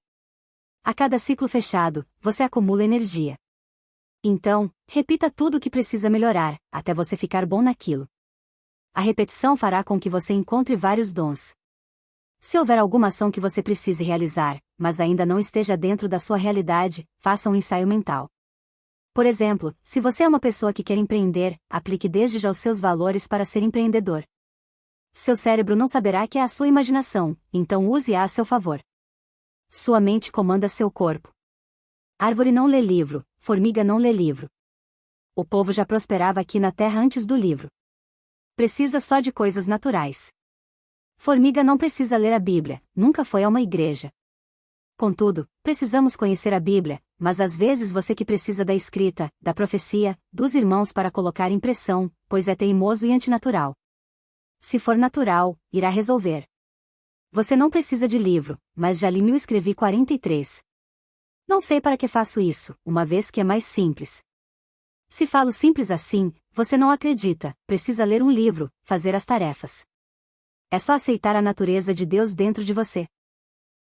A cada ciclo fechado, você acumula energia. Então, repita tudo o que precisa melhorar, até você ficar bom naquilo. A repetição fará com que você encontre vários dons. Se houver alguma ação que você precise realizar, mas ainda não esteja dentro da sua realidade, faça um ensaio mental. Por exemplo, se você é uma pessoa que quer empreender, aplique desde já os seus valores para ser empreendedor. Seu cérebro não saberá que é a sua imaginação, então use-a a seu favor. Sua mente comanda seu corpo. Árvore não lê livro, formiga não lê livro. O povo já prosperava aqui na terra antes do livro. Precisa só de coisas naturais. Formiga não precisa ler a Bíblia, nunca foi a uma igreja. Contudo, precisamos conhecer a Bíblia, mas às vezes você que precisa da escrita, da profecia, dos irmãos para colocar em pressão, pois é teimoso e antinatural. Se for natural, irá resolver. Você não precisa de livro, mas já li 1000 e escrevi 43. Não sei para que faço isso, uma vez que é mais simples. Se falo simples assim, você não acredita, precisa ler um livro, fazer as tarefas. É só aceitar a natureza de Deus dentro de você.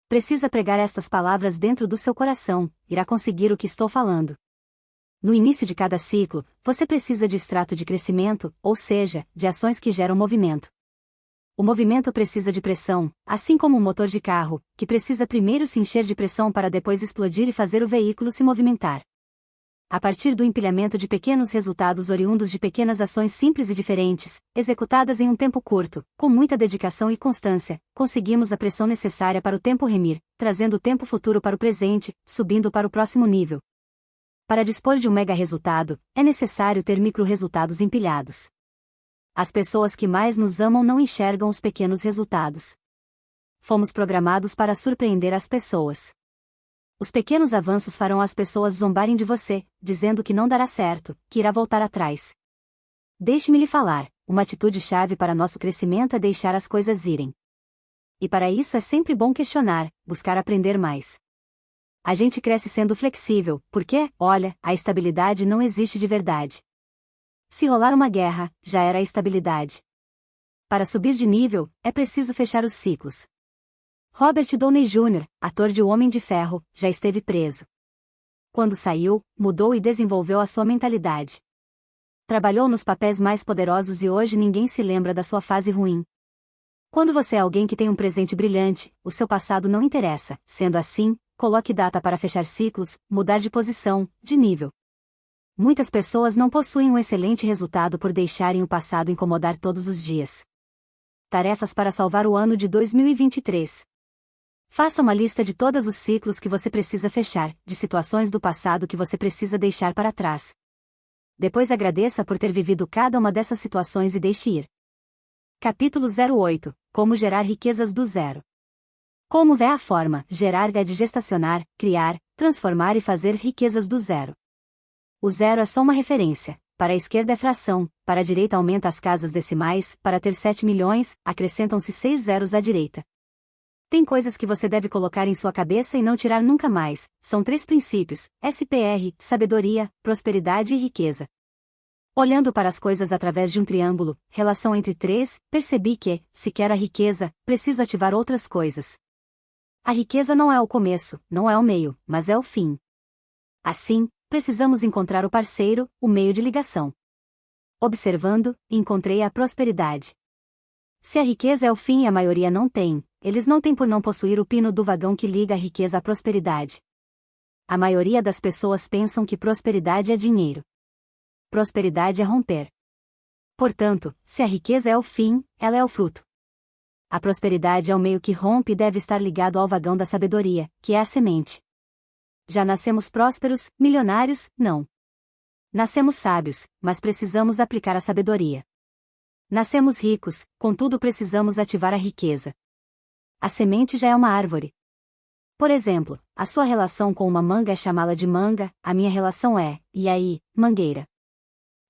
Precisa pregar estas palavras dentro do seu coração, irá conseguir o que estou falando. No início de cada ciclo, você precisa de extrato de crescimento, ou seja, de ações que geram movimento. O movimento precisa de pressão, assim como um motor de carro, que precisa primeiro se encher de pressão para depois explodir e fazer o veículo se movimentar. A partir do empilhamento de pequenos resultados oriundos de pequenas ações simples e diferentes, executadas em um tempo curto, com muita dedicação e constância, conseguimos a pressão necessária para o tempo remir, trazendo o tempo futuro para o presente, subindo para o próximo nível. Para dispor de um mega resultado, é necessário ter micro resultados empilhados. As pessoas que mais nos amam não enxergam os pequenos resultados. Fomos programados para surpreender as pessoas. Os pequenos avanços farão as pessoas zombarem de você, dizendo que não dará certo, que irá voltar atrás. Deixe-me lhe falar, uma atitude-chave para nosso crescimento é deixar as coisas irem. E para isso é sempre bom questionar, buscar aprender mais. A gente cresce sendo flexível, porque, olha, a estabilidade não existe de verdade. Se rolar uma guerra, já era a estabilidade. Para subir de nível, é preciso fechar os ciclos. Robert Downey Jr., ator de O Homem de Ferro, já esteve preso. Quando saiu, mudou e desenvolveu a sua mentalidade. Trabalhou nos papéis mais poderosos e hoje ninguém se lembra da sua fase ruim. Quando você é alguém que tem um presente brilhante, o seu passado não interessa. Sendo assim, coloque data para fechar ciclos, mudar de posição, de nível. Muitas pessoas não possuem um excelente resultado por deixarem o passado incomodar todos os dias. Tarefas para salvar o ano de 2023. Faça uma lista de todos os ciclos que você precisa fechar, de situações do passado que você precisa deixar para trás. Depois agradeça por ter vivido cada uma dessas situações e deixe ir. Capítulo 08 – Como gerar riquezas do zero. Como é a forma, gerar é de gestacionar, criar, transformar e fazer riquezas do zero. O zero é só uma referência. Para a esquerda é fração, para a direita aumenta as casas decimais, para ter 7 milhões, acrescentam-se 6 zeros à direita. Tem coisas que você deve colocar em sua cabeça e não tirar nunca mais. São 3 princípios: SPR, sabedoria, prosperidade e riqueza. Olhando para as coisas através de um triângulo, relação entre 3, percebi que, se quero a riqueza, preciso ativar outras coisas. A riqueza não é o começo, não é o meio, mas é o fim. Assim, precisamos encontrar o parceiro, o meio de ligação. Observando, encontrei a prosperidade. Se a riqueza é o fim e a maioria não tem, eles não têm por não possuir o pino do vagão que liga a riqueza à prosperidade. A maioria das pessoas pensam que prosperidade é dinheiro. Prosperidade é romper. Portanto, se a riqueza é o fim, ela é o fruto. A prosperidade é o meio que rompe e deve estar ligado ao vagão da sabedoria, que é a semente. Já nascemos prósperos, milionários? Não. Nascemos sábios, mas precisamos aplicar a sabedoria. Nascemos ricos, contudo precisamos ativar a riqueza. A semente já é uma árvore. Por exemplo, a sua relação com uma manga é chamá-la de manga, a minha relação é, e aí, mangueira.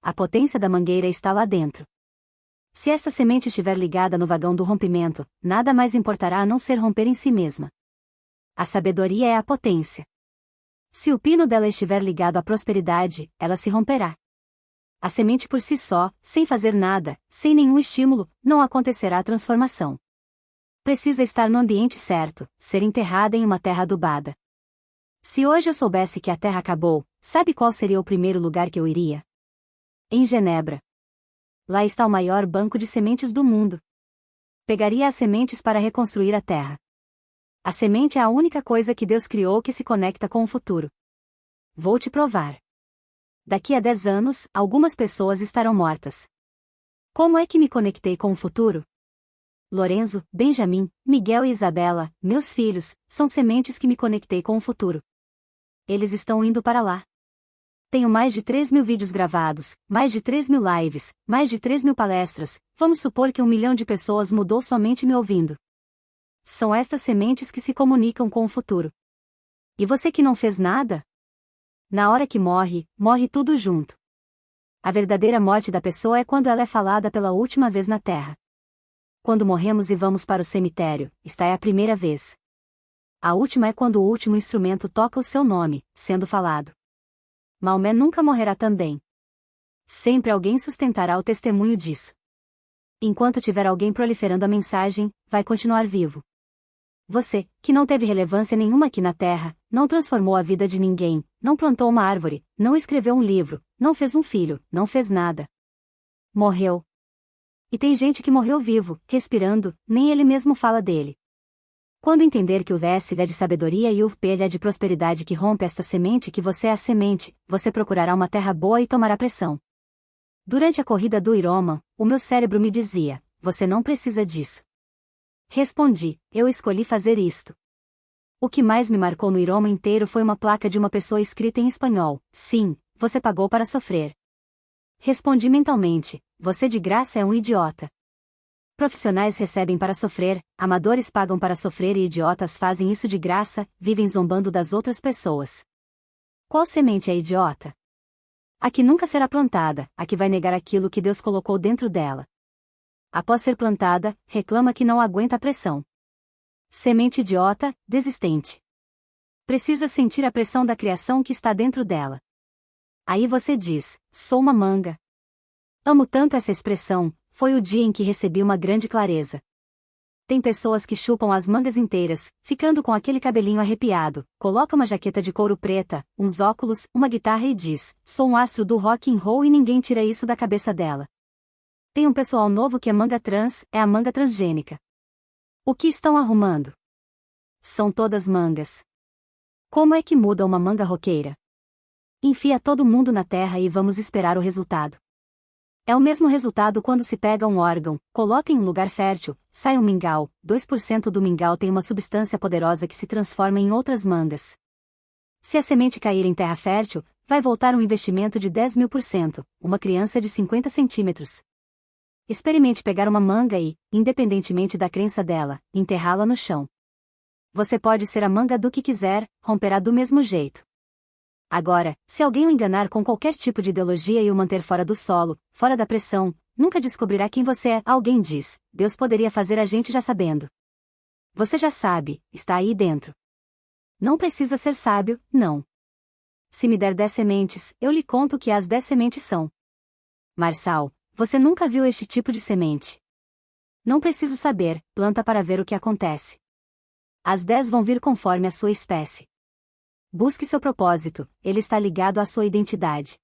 A potência da mangueira está lá dentro. Se essa semente estiver ligada no vagão do rompimento, nada mais importará a não ser romper em si mesma. A sabedoria é a potência. Se o pino dela estiver ligado à prosperidade, ela se romperá. A semente por si só, sem fazer nada, sem nenhum estímulo, não acontecerá a transformação. Precisa estar no ambiente certo, ser enterrada em uma terra adubada. Se hoje eu soubesse que a terra acabou, sabe qual seria o primeiro lugar que eu iria? Em Genebra. Lá está o maior banco de sementes do mundo. Pegaria as sementes para reconstruir a terra. A semente é a única coisa que Deus criou que se conecta com o futuro. Vou te provar. Daqui a 10 anos, algumas pessoas estarão mortas. Como é que me conectei com o futuro? Lorenzo, Benjamin, Miguel e Isabela, meus filhos, são sementes que me conectei com o futuro. Eles estão indo para lá. Tenho mais de 3.000 vídeos gravados, mais de 3.000 lives, mais de 3.000 palestras, vamos supor que 1 milhão de pessoas mudou somente me ouvindo. São estas sementes que se comunicam com o futuro. E você que não fez nada? Na hora que morre, morre tudo junto. A verdadeira morte da pessoa é quando ela é falada pela última vez na Terra. Quando morremos e vamos para o cemitério, esta é a primeira vez. A última é quando o último instrumento toca o seu nome, sendo falado. Maomé nunca morrerá também. Sempre alguém sustentará o testemunho disso. Enquanto tiver alguém proliferando a mensagem, vai continuar vivo. Você, que não teve relevância nenhuma aqui na Terra, não transformou a vida de ninguém, não plantou uma árvore, não escreveu um livro, não fez um filho, não fez nada. Morreu. E tem gente que morreu vivo, respirando, nem ele mesmo fala dele. Quando entender que o S é de sabedoria e o P é de prosperidade que rompe esta semente que você é a semente, você procurará uma terra boa e tomará pressão. Durante a corrida do Ironman, o meu cérebro me dizia, você não precisa disso. Respondi, eu escolhi fazer isto. O que mais me marcou no Ironman inteiro foi uma placa de uma pessoa escrita em espanhol, sim, você pagou para sofrer. Respondi mentalmente, você de graça é um idiota. Profissionais recebem para sofrer, amadores pagam para sofrer e idiotas fazem isso de graça, vivem zombando das outras pessoas. Qual semente é idiota? A que nunca será plantada, a que vai negar aquilo que Deus colocou dentro dela. Após ser plantada, reclama que não aguenta a pressão. Semente idiota, desistente. Precisa sentir a pressão da criação que está dentro dela. Aí você diz, sou uma manga. Amo tanto essa expressão, foi o dia em que recebi uma grande clareza. Tem pessoas que chupam as mangas inteiras, ficando com aquele cabelinho arrepiado, coloca uma jaqueta de couro preta, uns óculos, uma guitarra e diz, sou um astro do rock and roll e ninguém tira isso da cabeça dela. Tem um pessoal novo que é manga trans, é a manga transgênica. O que estão arrumando? São todas mangas. Como é que muda uma manga roqueira? Enfia todo mundo na terra e vamos esperar o resultado. É o mesmo resultado quando se pega um órgão, coloca em um lugar fértil, sai um mingau, 2% do mingau tem uma substância poderosa que se transforma em outras mangas. Se a semente cair em terra fértil, vai voltar um investimento de 10.000%, uma criança de 50 centímetros. Experimente pegar uma manga e, independentemente da crença dela, enterrá-la no chão. Você pode ser a manga do que quiser, romperá do mesmo jeito. Agora, se alguém o enganar com qualquer tipo de ideologia e o manter fora do solo, fora da pressão, nunca descobrirá quem você é. Alguém diz, Deus poderia fazer a gente já sabendo. Você já sabe, está aí dentro. Não precisa ser sábio, não. Se me der 10 sementes, eu lhe conto o que as 10 sementes são. Marçal, você nunca viu este tipo de semente. Não preciso saber, planta para ver o que acontece. As 10 vão vir conforme a sua espécie. Busque seu propósito, ele está ligado à sua identidade.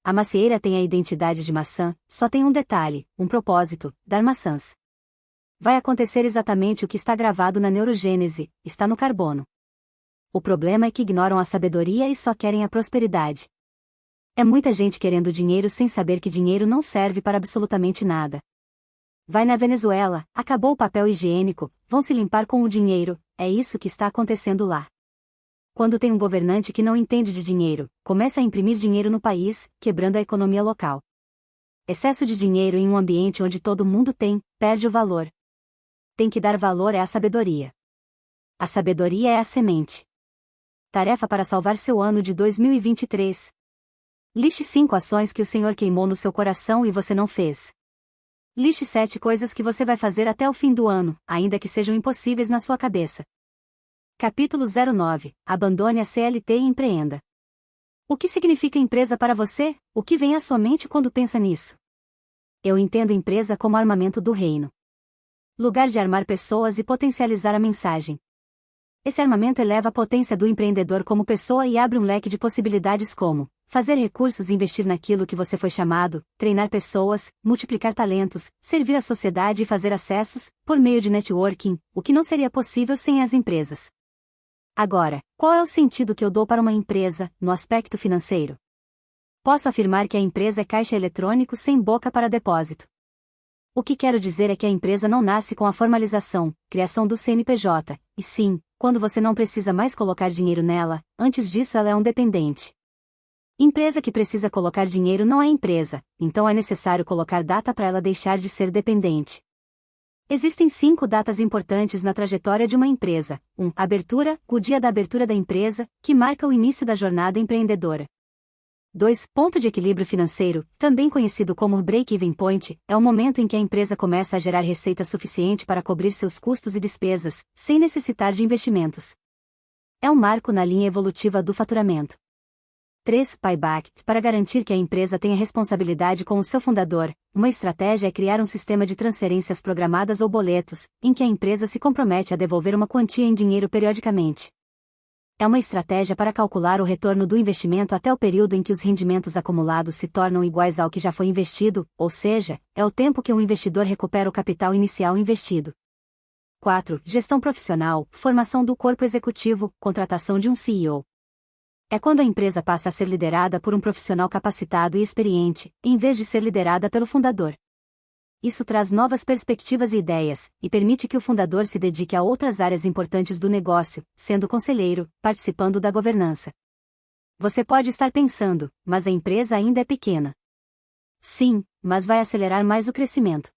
A macieira tem a identidade de maçã, só tem um detalhe, um propósito, dar maçãs. Vai acontecer exatamente o que está gravado na neurogênese, está no carbono. O problema é que ignoram a sabedoria e só querem a prosperidade. É muita gente querendo dinheiro sem saber que dinheiro não serve para absolutamente nada. Vai na Venezuela, acabou o papel higiênico, vão se limpar com o dinheiro, é isso que está acontecendo lá. Quando tem um governante que não entende de dinheiro, começa a imprimir dinheiro no país, quebrando a economia local. Excesso de dinheiro em um ambiente onde todo mundo tem, perde o valor. Tem que dar valor à sabedoria. A sabedoria é a semente. Tarefa para salvar seu ano de 2023. Liste 5 ações que o Senhor queimou no seu coração e você não fez. Liste 7 coisas que você vai fazer até o fim do ano, ainda que sejam impossíveis na sua cabeça. Capítulo 09. Abandone a CLT e empreenda. O que significa empresa para você? O que vem à sua mente quando pensa nisso? Eu entendo empresa como armamento do reino. Lugar de armar pessoas e potencializar a mensagem. Esse armamento eleva a potência do empreendedor como pessoa e abre um leque de possibilidades como fazer recursos e investir naquilo que você foi chamado, treinar pessoas, multiplicar talentos, servir a sociedade e fazer acessos, por meio de networking, o que não seria possível sem as empresas. Agora, qual é o sentido que eu dou para uma empresa, no aspecto financeiro? Posso afirmar que a empresa é caixa eletrônico sem boca para depósito. O que quero dizer é que a empresa não nasce com a formalização, criação do CNPJ, e sim, quando você não precisa mais colocar dinheiro nela, antes disso ela é um dependente. Empresa que precisa colocar dinheiro não é empresa, então é necessário colocar data para ela deixar de ser dependente. Existem 5 datas importantes na trajetória de uma empresa. 1. Abertura, o dia da abertura da empresa, que marca o início da jornada empreendedora. 2. Ponto de equilíbrio financeiro, também conhecido como break-even point, é o momento em que a empresa começa a gerar receita suficiente para cobrir seus custos e despesas, sem necessitar de investimentos. É um marco na linha evolutiva do faturamento. 3. Payback, para garantir que a empresa tenha responsabilidade com o seu fundador, uma estratégia é criar um sistema de transferências programadas ou boletos, em que a empresa se compromete a devolver uma quantia em dinheiro periodicamente. É uma estratégia para calcular o retorno do investimento até o período em que os rendimentos acumulados se tornam iguais ao que já foi investido, ou seja, é o tempo que um investidor recupera o capital inicial investido. 4. Gestão profissional, formação do corpo executivo, contratação de um CEO. É quando a empresa passa a ser liderada por um profissional capacitado e experiente, em vez de ser liderada pelo fundador. Isso traz novas perspectivas e ideias, e permite que o fundador se dedique a outras áreas importantes do negócio, sendo conselheiro, participando da governança. Você pode estar pensando, mas a empresa ainda é pequena. Sim, mas vai acelerar mais o crescimento.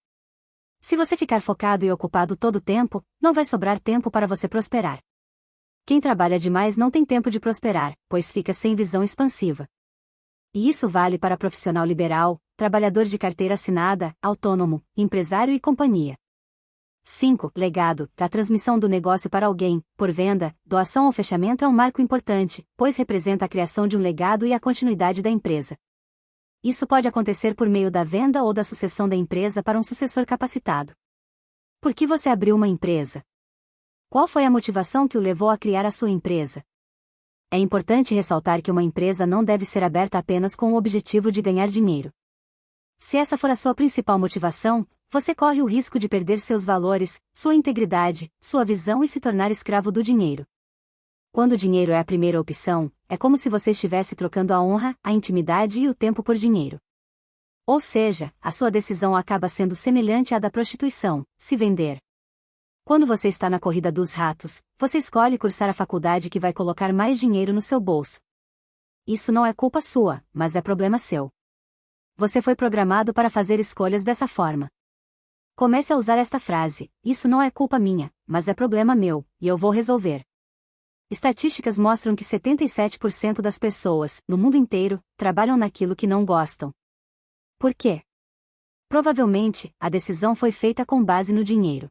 Se você ficar focado e ocupado todo o tempo, não vai sobrar tempo para você prosperar. Quem trabalha demais não tem tempo de prosperar, pois fica sem visão expansiva. E isso vale para profissional liberal, trabalhador de carteira assinada, autônomo, empresário e companhia. 5. Legado. A transmissão do negócio para alguém, por venda, doação ou fechamento é um marco importante, pois representa a criação de um legado e a continuidade da empresa. Isso pode acontecer por meio da venda ou da sucessão da empresa para um sucessor capacitado. Por que você abriu uma empresa? Qual foi a motivação que o levou a criar a sua empresa? É importante ressaltar que uma empresa não deve ser aberta apenas com o objetivo de ganhar dinheiro. Se essa for a sua principal motivação, você corre o risco de perder seus valores, sua integridade, sua visão e se tornar escravo do dinheiro. Quando o dinheiro é a primeira opção, é como se você estivesse trocando a honra, a intimidade e o tempo por dinheiro. Ou seja, a sua decisão acaba sendo semelhante à da prostituição, se vender. Quando você está na corrida dos ratos, você escolhe cursar a faculdade que vai colocar mais dinheiro no seu bolso. Isso não é culpa sua, mas é problema seu. Você foi programado para fazer escolhas dessa forma. Comece a usar esta frase: isso não é culpa minha, mas é problema meu, e eu vou resolver. Estatísticas mostram que 77% das pessoas, no mundo inteiro, trabalham naquilo que não gostam. Por quê? Provavelmente, a decisão foi feita com base no dinheiro.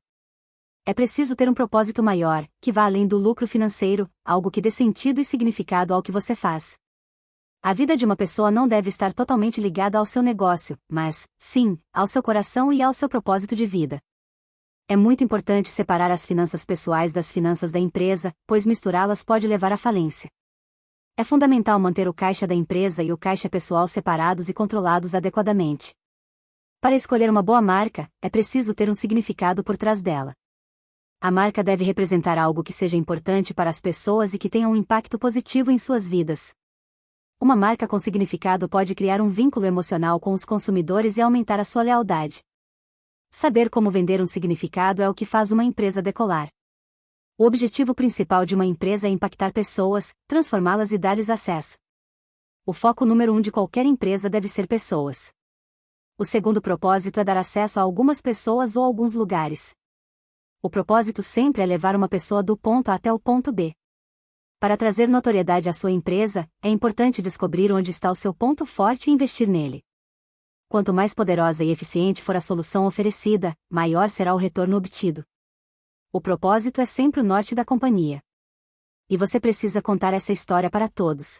É preciso ter um propósito maior, que vá além do lucro financeiro, algo que dê sentido e significado ao que você faz. A vida de uma pessoa não deve estar totalmente ligada ao seu negócio, mas, sim, ao seu coração e ao seu propósito de vida. É muito importante separar as finanças pessoais das finanças da empresa, pois misturá-las pode levar à falência. É fundamental manter o caixa da empresa e o caixa pessoal separados e controlados adequadamente. Para escolher uma boa marca, é preciso ter um significado por trás dela. A marca deve representar algo que seja importante para as pessoas e que tenha um impacto positivo em suas vidas. Uma marca com significado pode criar um vínculo emocional com os consumidores e aumentar a sua lealdade. Saber como vender um significado é o que faz uma empresa decolar. O objetivo principal de uma empresa é impactar pessoas, transformá-las e dar-lhes acesso. O foco número 1 de qualquer empresa deve ser pessoas. O segundo propósito é dar acesso a algumas pessoas ou alguns lugares. O propósito sempre é levar uma pessoa do ponto A até o ponto B. Para trazer notoriedade à sua empresa, é importante descobrir onde está o seu ponto forte e investir nele. Quanto mais poderosa e eficiente for a solução oferecida, maior será o retorno obtido. O propósito é sempre o norte da companhia. E você precisa contar essa história para todos.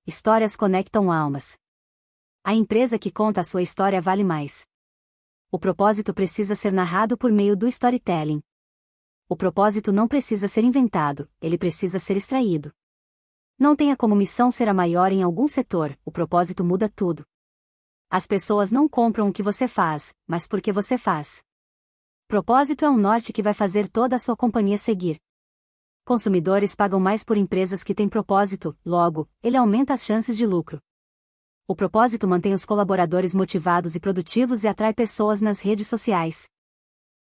Histórias conectam almas. A empresa que conta a sua história vale mais. O propósito precisa ser narrado por meio do storytelling. O propósito não precisa ser inventado, ele precisa ser extraído. Não tenha como missão ser a maior em algum setor, o propósito muda tudo. As pessoas não compram o que você faz, mas porque você faz. Propósito é um norte que vai fazer toda a sua companhia seguir. Consumidores pagam mais por empresas que têm propósito, logo, ele aumenta as chances de lucro. O propósito mantém os colaboradores motivados e produtivos e atrai pessoas nas redes sociais.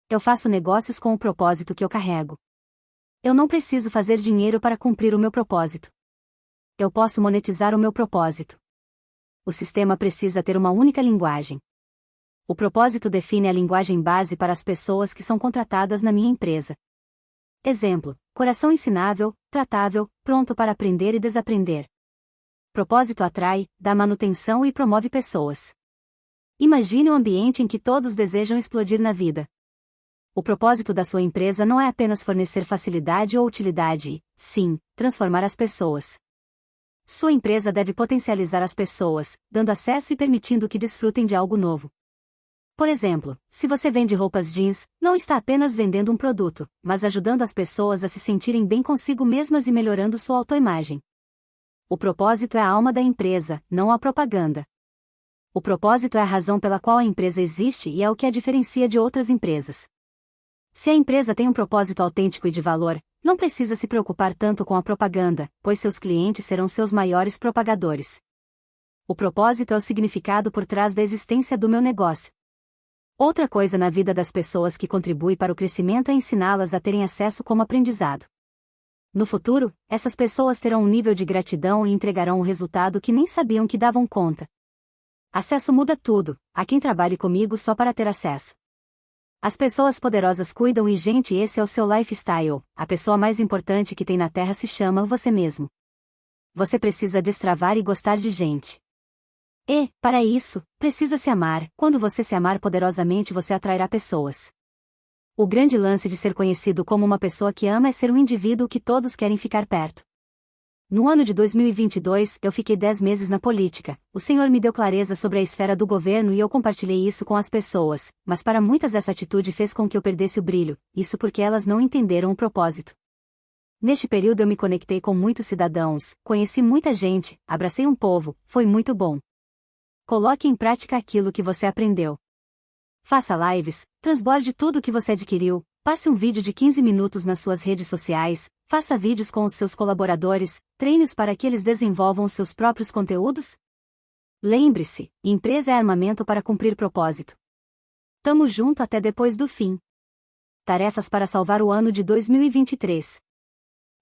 Eu faço negócios com o propósito que eu carrego. Eu não preciso fazer dinheiro para cumprir o meu propósito. Eu posso monetizar o meu propósito. O sistema precisa ter uma única linguagem. O propósito define a linguagem base para as pessoas que são contratadas na minha empresa. Exemplo: coração ensinável, tratável, pronto para aprender e desaprender. Propósito atrai, dá manutenção e promove pessoas. Imagine um ambiente em que todos desejam explodir na vida. O propósito da sua empresa não é apenas fornecer facilidade ou utilidade e, sim, transformar as pessoas. Sua empresa deve potencializar as pessoas, dando acesso e permitindo que desfrutem de algo novo. Por exemplo, se você vende roupas jeans, não está apenas vendendo um produto, mas ajudando as pessoas a se sentirem bem consigo mesmas e melhorando sua autoimagem. O propósito é a alma da empresa, não a propaganda. O propósito é a razão pela qual a empresa existe e é o que a diferencia de outras empresas. Se a empresa tem um propósito autêntico e de valor, não precisa se preocupar tanto com a propaganda, pois seus clientes serão seus maiores propagadores. O propósito é o significado por trás da existência do meu negócio. Outra coisa na vida das pessoas que contribui para o crescimento é ensiná-las a terem acesso como aprendizado. No futuro, essas pessoas terão um nível de gratidão e entregarão um resultado que nem sabiam que davam conta. Acesso muda tudo, há quem trabalhe comigo só para ter acesso. As pessoas poderosas cuidam e gente, esse é o seu lifestyle, a pessoa mais importante que tem na Terra se chama você mesmo. Você precisa destravar e gostar de gente. E, para isso, precisa se amar. Quando você se amar poderosamente você atrairá pessoas. O grande lance de ser conhecido como uma pessoa que ama é ser um indivíduo que todos querem ficar perto. No ano de 2022, eu fiquei 10 meses na política. O Senhor me deu clareza sobre a esfera do governo e eu compartilhei isso com as pessoas, mas para muitas essa atitude fez com que eu perdesse o brilho, isso porque elas não entenderam o propósito. Neste período eu me conectei com muitos cidadãos, conheci muita gente, abracei um povo, foi muito bom. Coloque em prática aquilo que você aprendeu. Faça lives, transborde tudo o que você adquiriu, passe um vídeo de 15 minutos nas suas redes sociais, faça vídeos com os seus colaboradores, treine-os para que eles desenvolvam os seus próprios conteúdos. Lembre-se, empresa é armamento para cumprir propósito. Tamo junto até depois do fim. Tarefas para salvar o ano de 2023.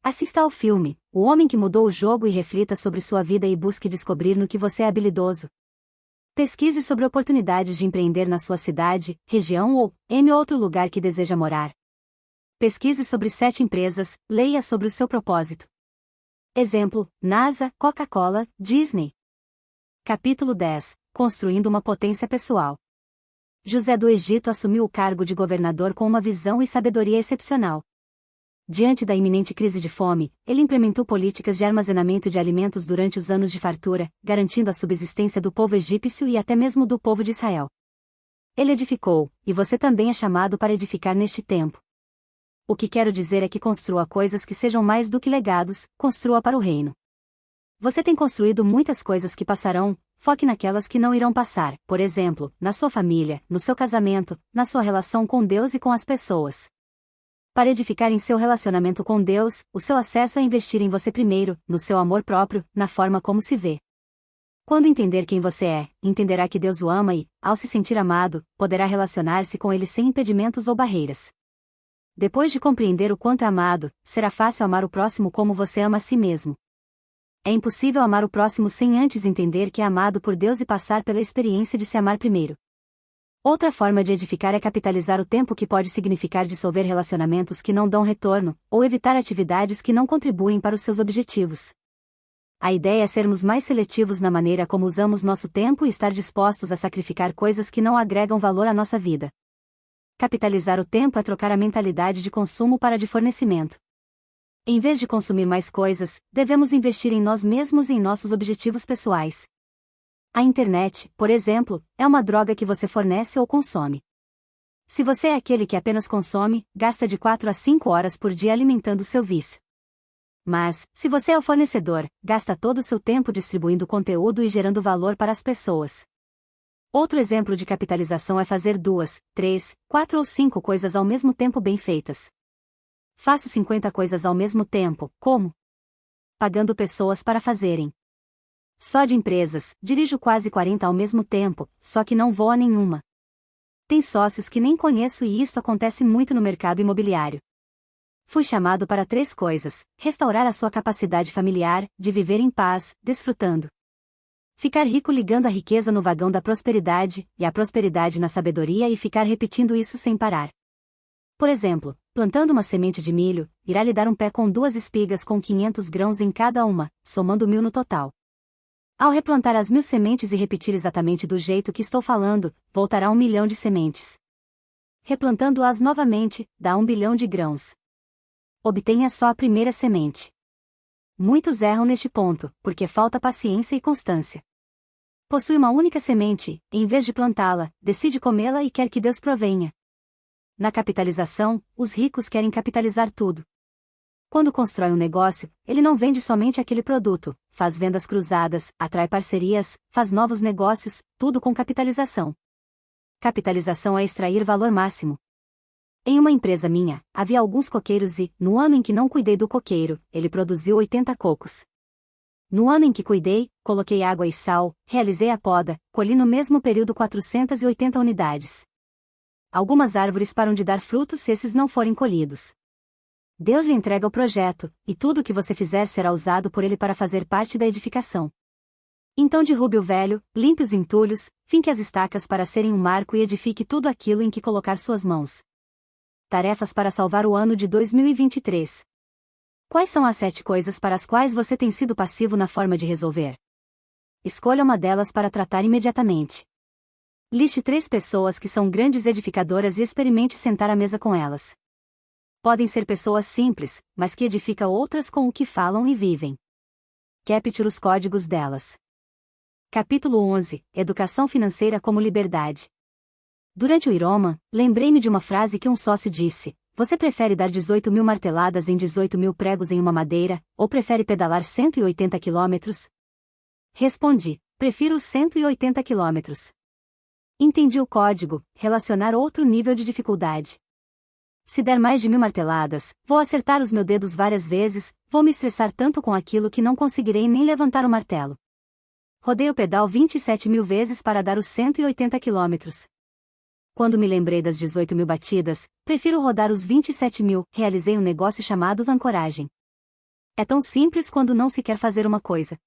Assista ao filme, O Homem que Mudou o Jogo e reflita sobre sua vida e busque descobrir no que você é habilidoso. Pesquise sobre oportunidades de empreender na sua cidade, região ou, em outro lugar que deseja morar. Pesquise sobre 7 empresas, leia sobre o seu propósito. Exemplo, NASA, Coca-Cola, Disney. Capítulo 10. Construindo uma potência pessoal. José do Egito assumiu o cargo de governador com uma visão e sabedoria excepcional. Diante da iminente crise de fome, ele implementou políticas de armazenamento de alimentos durante os anos de fartura, garantindo a subsistência do povo egípcio e até mesmo do povo de Israel. Ele edificou, e você também é chamado para edificar neste tempo. O que quero dizer é que construa coisas que sejam mais do que legados, construa para o reino. Você tem construído muitas coisas que passarão, foque naquelas que não irão passar, por exemplo, na sua família, no seu casamento, na sua relação com Deus e com as pessoas. Para edificar em seu relacionamento com Deus, o seu acesso é investir em você primeiro, no seu amor próprio, na forma como se vê. Quando entender quem você é, entenderá que Deus o ama e, ao se sentir amado, poderá relacionar-se com ele sem impedimentos ou barreiras. Depois de compreender o quanto é amado, será fácil amar o próximo como você ama a si mesmo. É impossível amar o próximo sem antes entender que é amado por Deus e passar pela experiência de se amar primeiro. Outra forma de edificar é capitalizar o tempo, que pode significar dissolver relacionamentos que não dão retorno, ou evitar atividades que não contribuem para os seus objetivos. A ideia é sermos mais seletivos na maneira como usamos nosso tempo e estar dispostos a sacrificar coisas que não agregam valor à nossa vida. Capitalizar o tempo é trocar a mentalidade de consumo para a de fornecimento. Em vez de consumir mais coisas, devemos investir em nós mesmos e em nossos objetivos pessoais. A internet, por exemplo, é uma droga que você fornece ou consome. Se você é aquele que apenas consome, gasta de 4 a 5 horas por dia alimentando seu vício. Mas, se você é o fornecedor, gasta todo o seu tempo distribuindo conteúdo e gerando valor para as pessoas. Outro exemplo de capitalização é fazer 2, 3, 4 ou 5 coisas ao mesmo tempo bem feitas. Faço 50 coisas ao mesmo tempo, como? Pagando pessoas para fazerem. Só de empresas, dirijo quase 40 ao mesmo tempo, só que não vou a nenhuma. Tem sócios que nem conheço e isso acontece muito no mercado imobiliário. Fui chamado para 3 coisas: restaurar a sua capacidade familiar, de viver em paz, desfrutando. Ficar rico ligando a riqueza no vagão da prosperidade, e a prosperidade na sabedoria e ficar repetindo isso sem parar. Por exemplo, plantando uma semente de milho, irá lhe dar um pé com 2 espigas com 500 grãos em cada uma, somando 1000 no total. Ao replantar as 1000 sementes e repetir exatamente do jeito que estou falando, voltará 1 milhão de sementes. Replantando-as novamente, dá 1 bilhão de grãos. Obtenha só a primeira semente. Muitos erram neste ponto, porque falta paciência e constância. Possui uma única semente, e em vez de plantá-la, decide comê-la e quer que Deus provenha. Na capitalização, os ricos querem capitalizar tudo. Quando constrói um negócio, ele não vende somente aquele produto, faz vendas cruzadas, atrai parcerias, faz novos negócios, tudo com capitalização. Capitalização é extrair valor máximo. Em uma empresa minha, havia alguns coqueiros e, no ano em que não cuidei do coqueiro, ele produziu 80 cocos. No ano em que cuidei, coloquei água e sal, realizei a poda, colhi no mesmo período 480 unidades. Algumas árvores param de dar frutos se esses não forem colhidos. Deus lhe entrega o projeto, e tudo o que você fizer será usado por ele para fazer parte da edificação. Então derrube o velho, limpe os entulhos, finque as estacas para serem um marco e edifique tudo aquilo em que colocar suas mãos. Tarefas para salvar o ano de 2023. Quais são as 7 coisas para as quais você tem sido passivo na forma de resolver? Escolha uma delas para tratar imediatamente. Liste 3 pessoas que são grandes edificadoras e experimente sentar à mesa com elas. Podem ser pessoas simples, mas que edificam outras com o que falam e vivem. Capture os códigos delas. Capítulo 11 – Educação financeira como liberdade. Durante o Ironman, lembrei-me de uma frase que um sócio disse: você prefere dar 18.000 marteladas em 18.000 pregos em uma madeira, ou prefere pedalar 180 quilômetros? Respondi: prefiro os 180 quilômetros. Entendi o código, relacionar outro nível de dificuldade. Se der mais de 1.000 marteladas, vou acertar os meus dedos várias vezes, vou me estressar tanto com aquilo que não conseguirei nem levantar o martelo. Rodei o pedal 27.000 vezes para dar os 180 quilômetros. Quando me lembrei das 18.000 batidas, prefiro rodar os 27.000, realizei um negócio chamado ancoragem. É tão simples quando não se quer fazer uma coisa.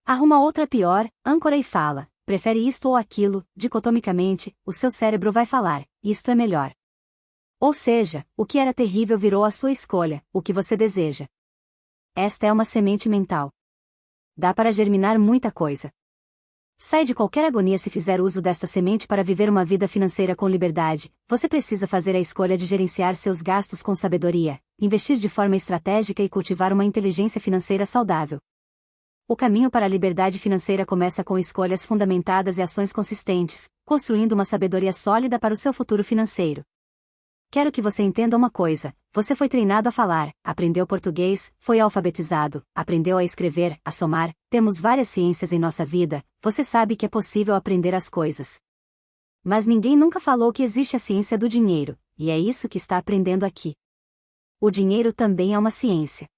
Arruma outra pior, âncora e fala. Prefere isto ou aquilo, dicotomicamente, o seu cérebro vai falar, isto é melhor. Ou seja, o que era terrível virou a sua escolha, o que você deseja. Esta é uma semente mental. Dá para germinar muita coisa. Sai de qualquer agonia se fizer uso desta semente para viver uma vida financeira com liberdade. Você precisa fazer a escolha de gerenciar seus gastos com sabedoria, investir de forma estratégica e cultivar uma inteligência financeira saudável. O caminho para a liberdade financeira começa com escolhas fundamentadas e ações consistentes, construindo uma sabedoria sólida para o seu futuro financeiro. Quero que você entenda uma coisa: você foi treinado a falar, aprendeu português, foi alfabetizado, aprendeu a escrever, a somar, temos várias ciências em nossa vida, você sabe que é possível aprender as coisas. Mas ninguém nunca falou que existe a ciência do dinheiro, e é isso que está aprendendo aqui. O dinheiro também é uma ciência.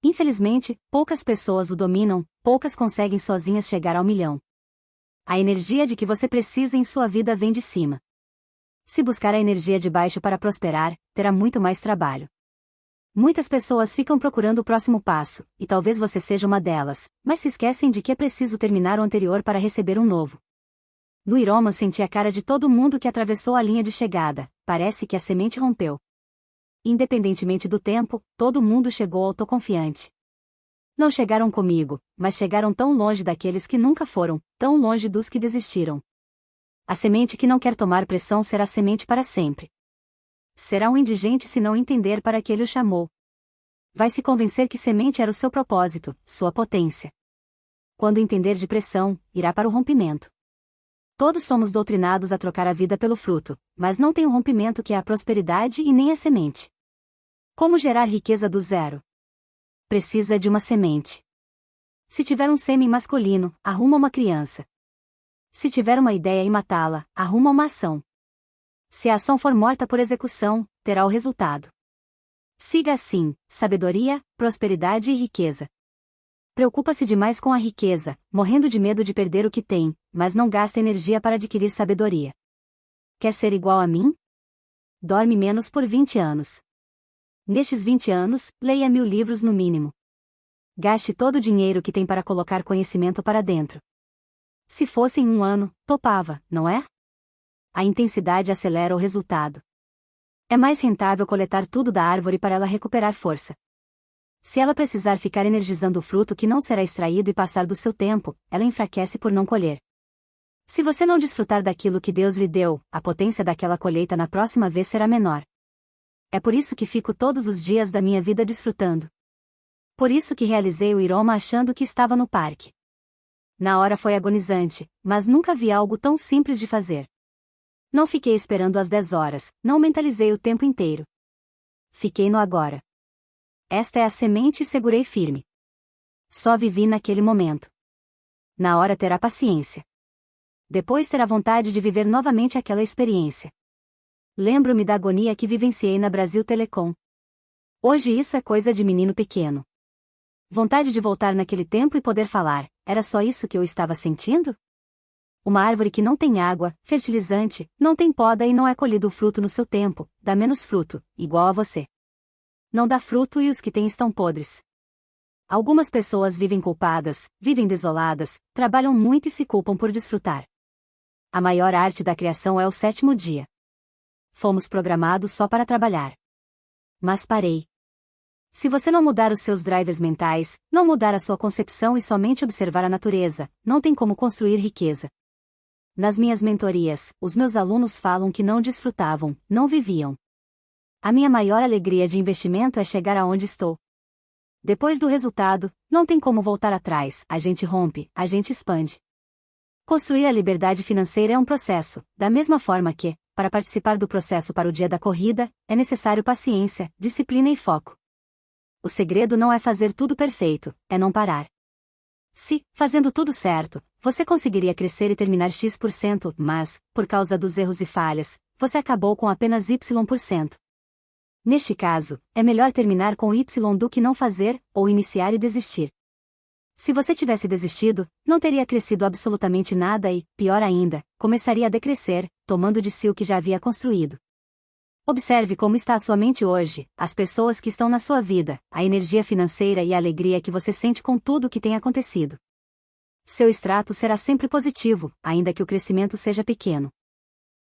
Infelizmente, poucas pessoas o dominam, poucas conseguem sozinhas chegar ao milhão. A energia de que você precisa em sua vida vem de cima. Se buscar a energia de baixo para prosperar, terá muito mais trabalho. Muitas pessoas ficam procurando o próximo passo, e talvez você seja uma delas, mas se esquecem de que é preciso terminar o anterior para receber um novo. No Ironman senti a cara de todo mundo que atravessou a linha de chegada, parece que a semente rompeu. Independentemente do tempo, todo mundo chegou autoconfiante. Não chegaram comigo, mas chegaram tão longe daqueles que nunca foram, tão longe dos que desistiram. A semente que não quer tomar pressão será semente para sempre. Será um indigente se não entender para que ele o chamou. Vai se convencer que semente era o seu propósito, sua potência. Quando entender de pressão, irá para o rompimento. Todos somos doutrinados a trocar a vida pelo fruto, mas não tem um rompimento que é a prosperidade e nem a semente. Como gerar riqueza do zero? Precisa de uma semente. Se tiver um sêmen masculino, arruma uma criança. Se tiver uma ideia e matá-la, arruma uma ação. Se a ação for morta por execução, terá o resultado. Siga assim: sabedoria, prosperidade e riqueza. Preocupa-se demais com a riqueza, morrendo de medo de perder o que tem, mas não gasta energia para adquirir sabedoria. Quer ser igual a mim? Dorme menos por 20 anos. Nestes 20 anos, leia 1000 livros no mínimo. Gaste todo o dinheiro que tem para colocar conhecimento para dentro. Se fosse em um ano, topava, não é? A intensidade acelera o resultado. É mais rentável coletar tudo da árvore para ela recuperar força. Se ela precisar ficar energizando o fruto que não será extraído e passar do seu tempo, ela enfraquece por não colher. Se você não desfrutar daquilo que Deus lhe deu, a potência daquela colheita na próxima vez será menor. É por isso que fico todos os dias da minha vida desfrutando. Por isso que realizei o Ironman achando que estava no parque. Na hora foi agonizante, mas nunca vi algo tão simples de fazer. Não fiquei esperando às 10 horas, não mentalizei o tempo inteiro. Fiquei no agora. Esta é a semente e segurei firme. Só vivi naquele momento. Na hora terá paciência. Depois terá vontade de viver novamente aquela experiência. Lembro-me da agonia que vivenciei na Brasil Telecom. Hoje isso é coisa de menino pequeno. Vontade de voltar naquele tempo e poder falar, era só isso que eu estava sentindo? Uma árvore que não tem água, fertilizante, não tem poda e não é colhido o fruto no seu tempo, dá menos fruto, igual a você. Não dá fruto e os que têm estão podres. Algumas pessoas vivem culpadas, vivem desoladas, trabalham muito e se culpam por desfrutar. A maior arte da criação é o sétimo dia. Fomos programados só para trabalhar. Mas parei. Se você não mudar os seus drivers mentais, não mudar a sua concepção e somente observar a natureza, não tem como construir riqueza. Nas minhas mentorias, os meus alunos falam que não desfrutavam, não viviam. A minha maior alegria de investimento é chegar aonde estou. Depois do resultado, não tem como voltar atrás, a gente rompe, a gente expande. Construir a liberdade financeira é um processo, da mesma forma que, para participar do processo para o dia da corrida, é necessário paciência, disciplina e foco. O segredo não é fazer tudo perfeito, é não parar. Se, fazendo tudo certo, você conseguiria crescer e terminar X%, mas, por causa dos erros e falhas, você acabou com apenas Y%. Neste caso, é melhor terminar com Y do que não fazer, ou iniciar e desistir. Se você tivesse desistido, não teria crescido absolutamente nada e, pior ainda, começaria a decrescer, tomando de si o que já havia construído. Observe como está a sua mente hoje, as pessoas que estão na sua vida, a energia financeira e a alegria que você sente com tudo o que tem acontecido. Seu extrato será sempre positivo, ainda que o crescimento seja pequeno.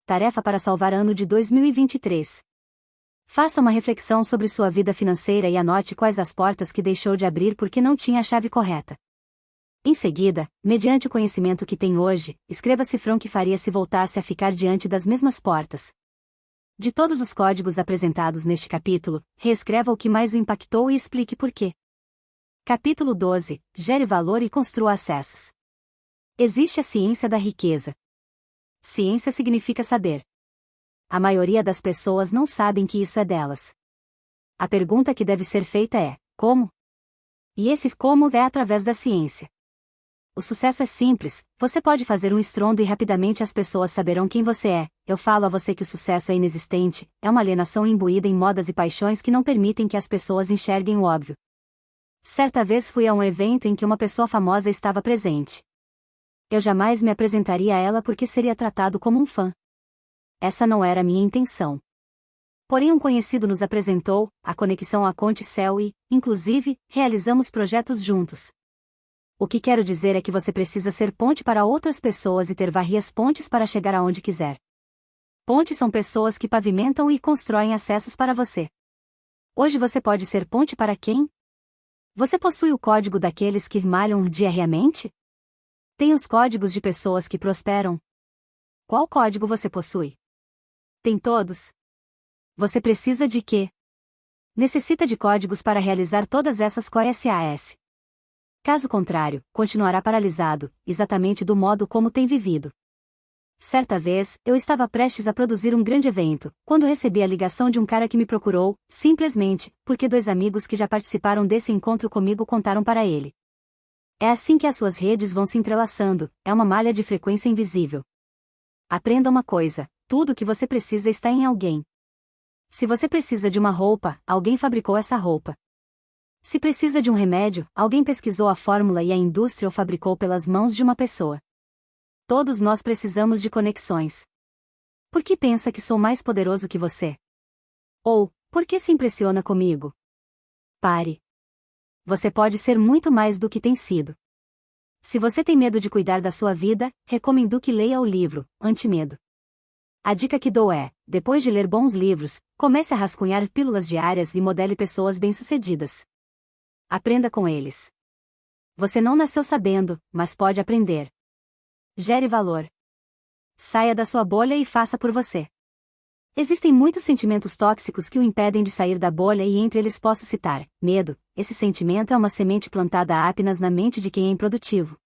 Tarefa para salvar ano de 2023. Faça uma reflexão sobre sua vida financeira e anote quais as portas que deixou de abrir porque não tinha a chave correta. Em seguida, mediante o conhecimento que tem hoje, escreva cifrão que faria se voltasse a ficar diante das mesmas portas. De todos os códigos apresentados neste capítulo, reescreva o que mais o impactou e explique por quê. Capítulo 12. Gere valor e construa acessos. Existe a ciência da riqueza. Ciência significa saber. A maioria das pessoas não sabem que isso é delas. A pergunta que deve ser feita é: como? E esse como é através da ciência. O sucesso é simples, você pode fazer um estrondo e rapidamente as pessoas saberão quem você é. Eu falo a você que o sucesso é inexistente, é uma alienação imbuída em modas e paixões que não permitem que as pessoas enxerguem o óbvio. Certa vez fui a um evento em que uma pessoa famosa estava presente. Eu jamais me apresentaria a ela porque seria tratado como um fã. Essa não era a minha intenção. Porém um conhecido nos apresentou, a conexão aconteceu e, inclusive, realizamos projetos juntos. O que quero dizer é que você precisa ser ponte para outras pessoas e ter várias pontes para chegar aonde quiser. Pontes são pessoas que pavimentam e constroem acessos para você. Hoje você pode ser ponte para quem? Você possui o código daqueles que malham diariamente? Tem os códigos de pessoas que prosperam? Qual código você possui? Tem todos? Você precisa de quê? Necessita de códigos para realizar todas essas coisas. Caso contrário, continuará paralisado, exatamente do modo como tem vivido. Certa vez, eu estava prestes a produzir um grande evento, quando recebi a ligação de um cara que me procurou, simplesmente, porque 2 amigos que já participaram desse encontro comigo contaram para ele. É assim que as suas redes vão se entrelaçando, é uma malha de frequência invisível. Aprenda uma coisa: tudo o que você precisa está em alguém. Se você precisa de uma roupa, alguém fabricou essa roupa. Se precisa de um remédio, alguém pesquisou a fórmula e a indústria o fabricou pelas mãos de uma pessoa. Todos nós precisamos de conexões. Por que pensa que sou mais poderoso que você? Ou, por que se impressiona comigo? Pare. Você pode ser muito mais do que tem sido. Se você tem medo de cuidar da sua vida, recomendo que leia o livro Antimedo. A dica que dou é, depois de ler bons livros, comece a rascunhar pílulas diárias e modele pessoas bem-sucedidas. Aprenda com eles. Você não nasceu sabendo, mas pode aprender. Gere valor. Saia da sua bolha e faça por você. Existem muitos sentimentos tóxicos que o impedem de sair da bolha e entre eles posso citar: medo. Esse sentimento é uma semente plantada apenas na mente de quem é improdutivo.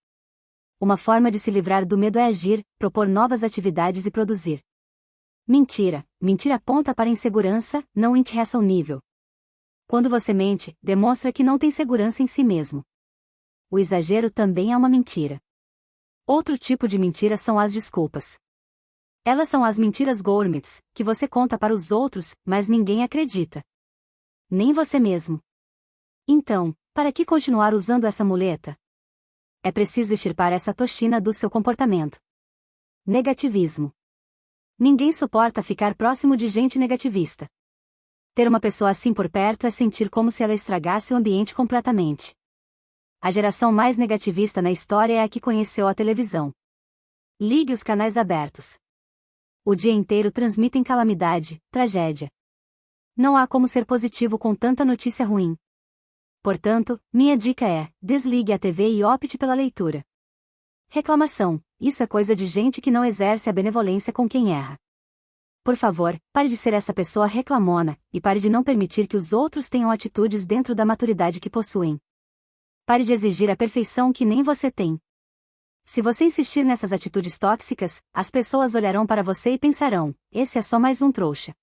Uma forma de se livrar do medo é agir, propor novas atividades e produzir. Mentira. Mentir aponta para insegurança, não interessa o nível. Quando você mente, demonstra que não tem segurança em si mesmo. O exagero também é uma mentira. Outro tipo de mentira são as desculpas. Elas são as mentiras gourmets, que você conta para os outros, mas ninguém acredita. Nem você mesmo. Então, para que continuar usando essa muleta? É preciso extirpar essa toxina do seu comportamento. Negativismo. Ninguém suporta ficar próximo de gente negativista. Ter uma pessoa assim por perto é sentir como se ela estragasse o ambiente completamente. A geração mais negativista na história é a que conheceu a televisão. Ligue os canais abertos. O dia inteiro transmitem calamidade, tragédia. Não há como ser positivo com tanta notícia ruim. Portanto, minha dica é: desligue a TV e opte pela leitura. Reclamação. Isso é coisa de gente que não exerce a benevolência com quem erra. Por favor, pare de ser essa pessoa reclamona, e pare de não permitir que os outros tenham atitudes dentro da maturidade que possuem. Pare de exigir a perfeição que nem você tem. Se você insistir nessas atitudes tóxicas, as pessoas olharão para você e pensarão: esse é só mais um trouxa.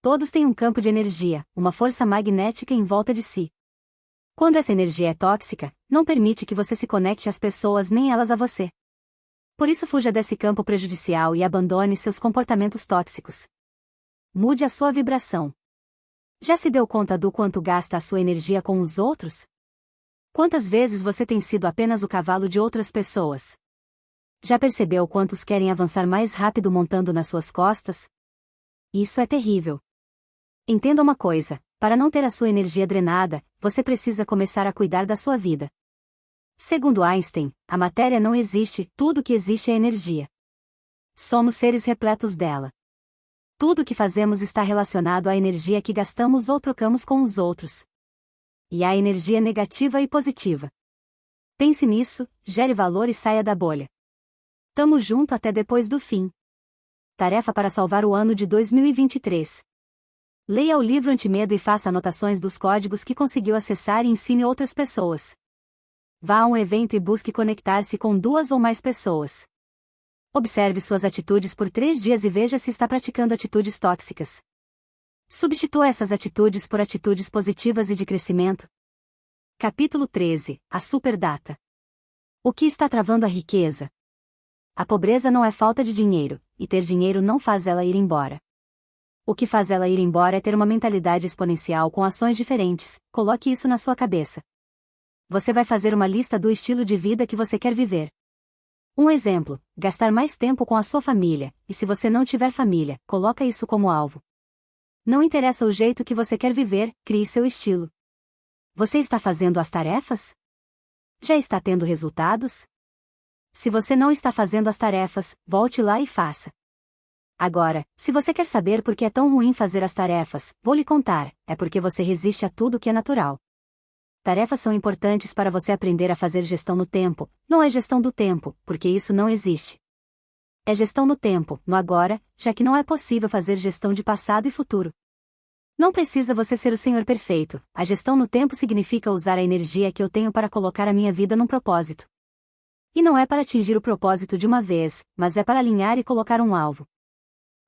Todos têm um campo de energia, uma força magnética em volta de si. Quando essa energia é tóxica, não permite que você se conecte às pessoas nem elas a você. Por isso fuja desse campo prejudicial e abandone seus comportamentos tóxicos. Mude a sua vibração. Já se deu conta do quanto gasta a sua energia com os outros? Quantas vezes você tem sido apenas o cavalo de outras pessoas? Já percebeu quantos querem avançar mais rápido montando nas suas costas? Isso é terrível. Entenda uma coisa: para não ter a sua energia drenada, você precisa começar a cuidar da sua vida. Segundo Einstein, a matéria não existe, tudo que existe é energia. Somos seres repletos dela. Tudo o que fazemos está relacionado à energia que gastamos ou trocamos com os outros. E há energia negativa e positiva. Pense nisso, gere valor e saia da bolha. Tamo junto até depois do fim. Tarefa para salvar o ano de 2023. Leia o livro Antimedo e faça anotações dos códigos que conseguiu acessar e ensine outras pessoas. Vá a um evento e busque conectar-se com 2 ou mais pessoas. Observe suas atitudes por 3 dias e veja se está praticando atitudes tóxicas. Substitua essas atitudes por atitudes positivas e de crescimento. Capítulo 13. A Superdata. O que está travando a riqueza? A pobreza não é falta de dinheiro, e ter dinheiro não faz ela ir embora. O que faz ela ir embora é ter uma mentalidade exponencial com ações diferentes. Coloque isso na sua cabeça. Você vai fazer uma lista do estilo de vida que você quer viver. Um exemplo: gastar mais tempo com a sua família, e se você não tiver família, coloca isso como alvo. Não interessa o jeito que você quer viver, crie seu estilo. Você está fazendo as tarefas? Já está tendo resultados? Se você não está fazendo as tarefas, volte lá e faça. Agora, se você quer saber por que é tão ruim fazer as tarefas, vou lhe contar: é porque você resiste a tudo que é natural. Tarefas são importantes para você aprender a fazer gestão no tempo. Não é gestão do tempo, porque isso não existe. É gestão no tempo, no agora, já que não é possível fazer gestão de passado e futuro. Não precisa você ser o senhor perfeito. A gestão no tempo significa usar a energia que eu tenho para colocar a minha vida num propósito. E não é para atingir o propósito de uma vez, mas é para alinhar e colocar um alvo.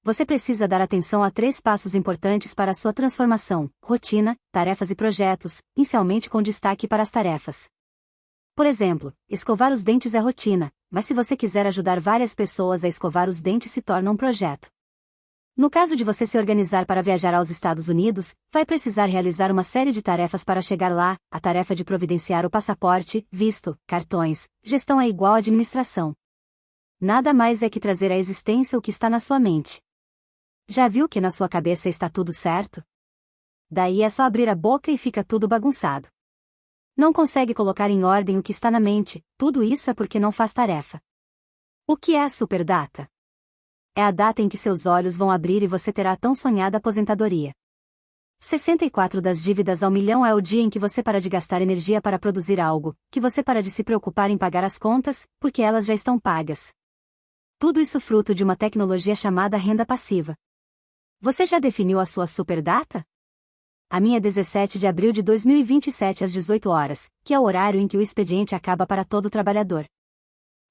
Você precisa dar atenção a 3 passos importantes para a sua transformação: rotina, tarefas e projetos, inicialmente com destaque para as tarefas. Por exemplo, escovar os dentes é rotina, mas se você quiser ajudar várias pessoas a escovar os dentes se torna um projeto. No caso de você se organizar para viajar aos Estados Unidos, vai precisar realizar uma série de tarefas para chegar lá. A tarefa de providenciar o passaporte, visto, cartões, gestão é igual à administração. Nada mais é que trazer à existência o que está na sua mente. Já viu que na sua cabeça está tudo certo? Daí é só abrir a boca e fica tudo bagunçado. Não consegue colocar em ordem o que está na mente, tudo isso é porque não faz tarefa. O que é a superdata? É a data em que seus olhos vão abrir e você terá a tão sonhada aposentadoria. 64 das dívidas ao milhão é o dia em que você para de gastar energia para produzir algo, que você para de se preocupar em pagar as contas, porque elas já estão pagas. Tudo isso fruto de uma tecnologia chamada renda passiva. Você já definiu a sua superdata? A minha é 17 de abril de 2027 às 18 horas, que é o horário em que o expediente acaba para todo trabalhador.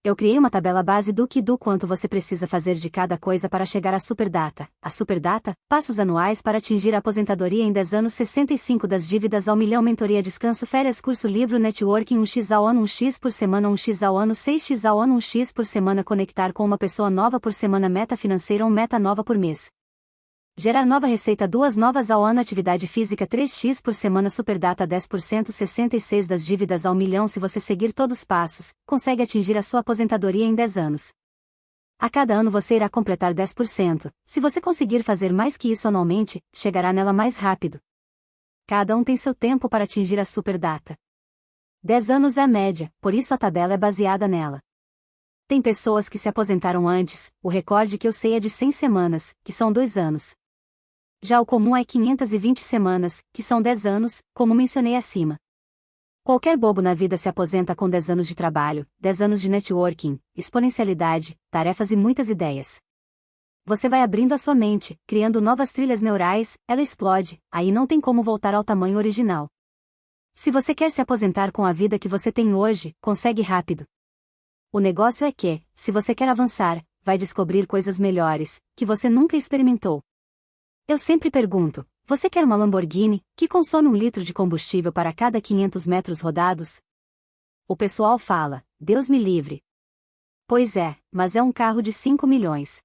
Eu criei uma tabela base do que e do quanto você precisa fazer de cada coisa para chegar à Superdata. A Superdata, passos anuais para atingir a aposentadoria em 10 anos, 65 das dívidas ao milhão, mentoria, descanso, férias, curso, livro, networking, 1x ao ano, 1x por semana, 1x ao ano, 6x ao ano, 1x por semana, conectar com uma pessoa nova por semana, meta financeira, meta nova por mês. Gerar nova receita, 2 novas ao ano, atividade física, 3x por semana, Superdata, 10%, 66 das dívidas ao milhão. Se você seguir todos os passos, consegue atingir a sua aposentadoria em 10 anos. A cada ano você irá completar 10%. Se você conseguir fazer mais que isso anualmente, chegará nela mais rápido. Cada um tem seu tempo para atingir a Superdata. 10 anos é a média, por isso a tabela é baseada nela. Tem pessoas que se aposentaram antes, o recorde que eu sei é de 100 semanas, que são 2 anos. Já o comum é 520 semanas, que são 10 anos, como mencionei acima. Qualquer bobo na vida se aposenta com 10 anos de trabalho, 10 anos de networking, exponencialidade, tarefas e muitas ideias. Você vai abrindo a sua mente, criando novas trilhas neurais, ela explode, aí não tem como voltar ao tamanho original. Se você quer se aposentar com a vida que você tem hoje, consegue rápido. O negócio é que, se você quer avançar, vai descobrir coisas melhores, que você nunca experimentou. Eu sempre pergunto, você quer uma Lamborghini, que consome 1 litro de combustível para cada 500 metros rodados? O pessoal fala, Deus me livre. Pois é, mas é um carro de 5 milhões.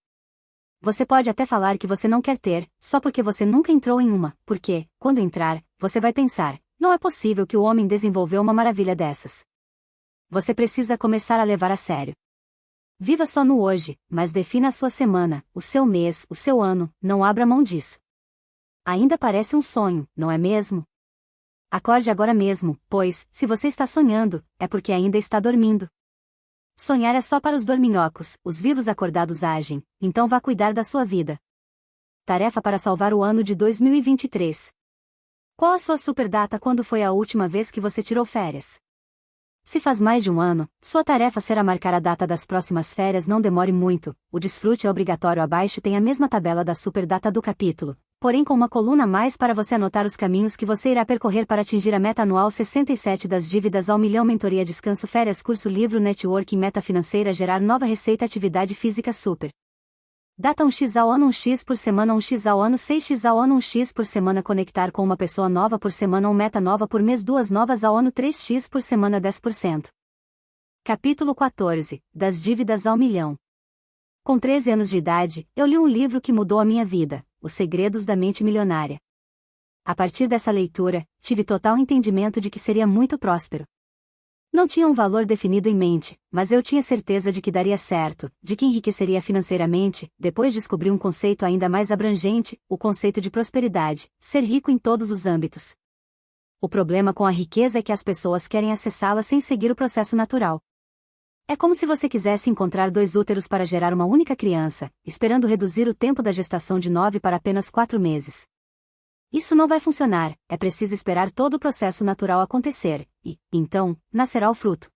Você pode até falar que você não quer ter, só porque você nunca entrou em uma, porque, quando entrar, você vai pensar, não é possível que o homem desenvolveu uma maravilha dessas. Você precisa começar a levar a sério. Viva só no hoje, mas defina a sua semana, o seu mês, o seu ano, não abra mão disso. Ainda parece um sonho, não é mesmo? Acorde agora mesmo, pois, se você está sonhando, é porque ainda está dormindo. Sonhar é só para os dorminhocos, os vivos acordados agem, então vá cuidar da sua vida. Tarefa para salvar o ano de 2023. Qual a sua superdata? Quando foi a última vez que você tirou férias? Se faz mais de um ano, sua tarefa será marcar a data das próximas férias. Não demore muito, o desfrute é obrigatório. Abaixo tem a mesma tabela da superdata do capítulo, porém com uma coluna a mais para você anotar os caminhos que você irá percorrer para atingir a meta anual. 67 das dívidas ao milhão, mentoria, descanso, férias, curso, livro, networking, meta financeira, gerar nova receita, atividade física, super. Data 1x ao ano, 1x por semana, 1x ao ano, 6x ao ano, 1x por semana, conectar com uma pessoa nova por semana, meta nova por mês, 2 novas ao ano, 3x por semana, 10%. Capítulo 14, das dívidas ao milhão. Com 13 anos de idade, eu li um livro que mudou a minha vida, Os Segredos da Mente Milionária. A partir dessa leitura, tive total entendimento de que seria muito próspero. Não tinha um valor definido em mente, mas eu tinha certeza de que daria certo, de que enriqueceria financeiramente. Depois descobri um conceito ainda mais abrangente, o conceito de prosperidade, ser rico em todos os âmbitos. O problema com a riqueza é que as pessoas querem acessá-la sem seguir o processo natural. É como se você quisesse encontrar 2 úteros para gerar uma única criança, esperando reduzir o tempo da gestação de 9 para apenas 4 meses. Isso não vai funcionar, é preciso esperar todo o processo natural acontecer, e, então, nascerá o fruto.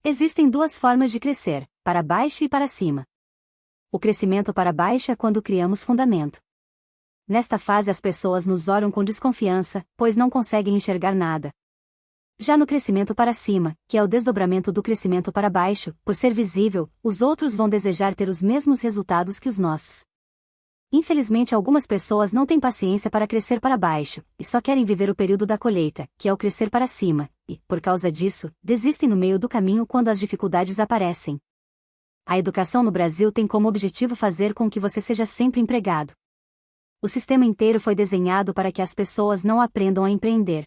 Existem 2 formas de crescer, para baixo e para cima. O crescimento para baixo é quando criamos fundamento. Nesta fase as pessoas nos olham com desconfiança, pois não conseguem enxergar nada. Já no crescimento para cima, que é o desdobramento do crescimento para baixo, por ser visível, os outros vão desejar ter os mesmos resultados que os nossos. Infelizmente algumas pessoas não têm paciência para crescer para baixo, e só querem viver o período da colheita, que é o crescer para cima, e, por causa disso, desistem no meio do caminho quando as dificuldades aparecem. A educação no Brasil tem como objetivo fazer com que você seja sempre empregado. O sistema inteiro foi desenhado para que as pessoas não aprendam a empreender.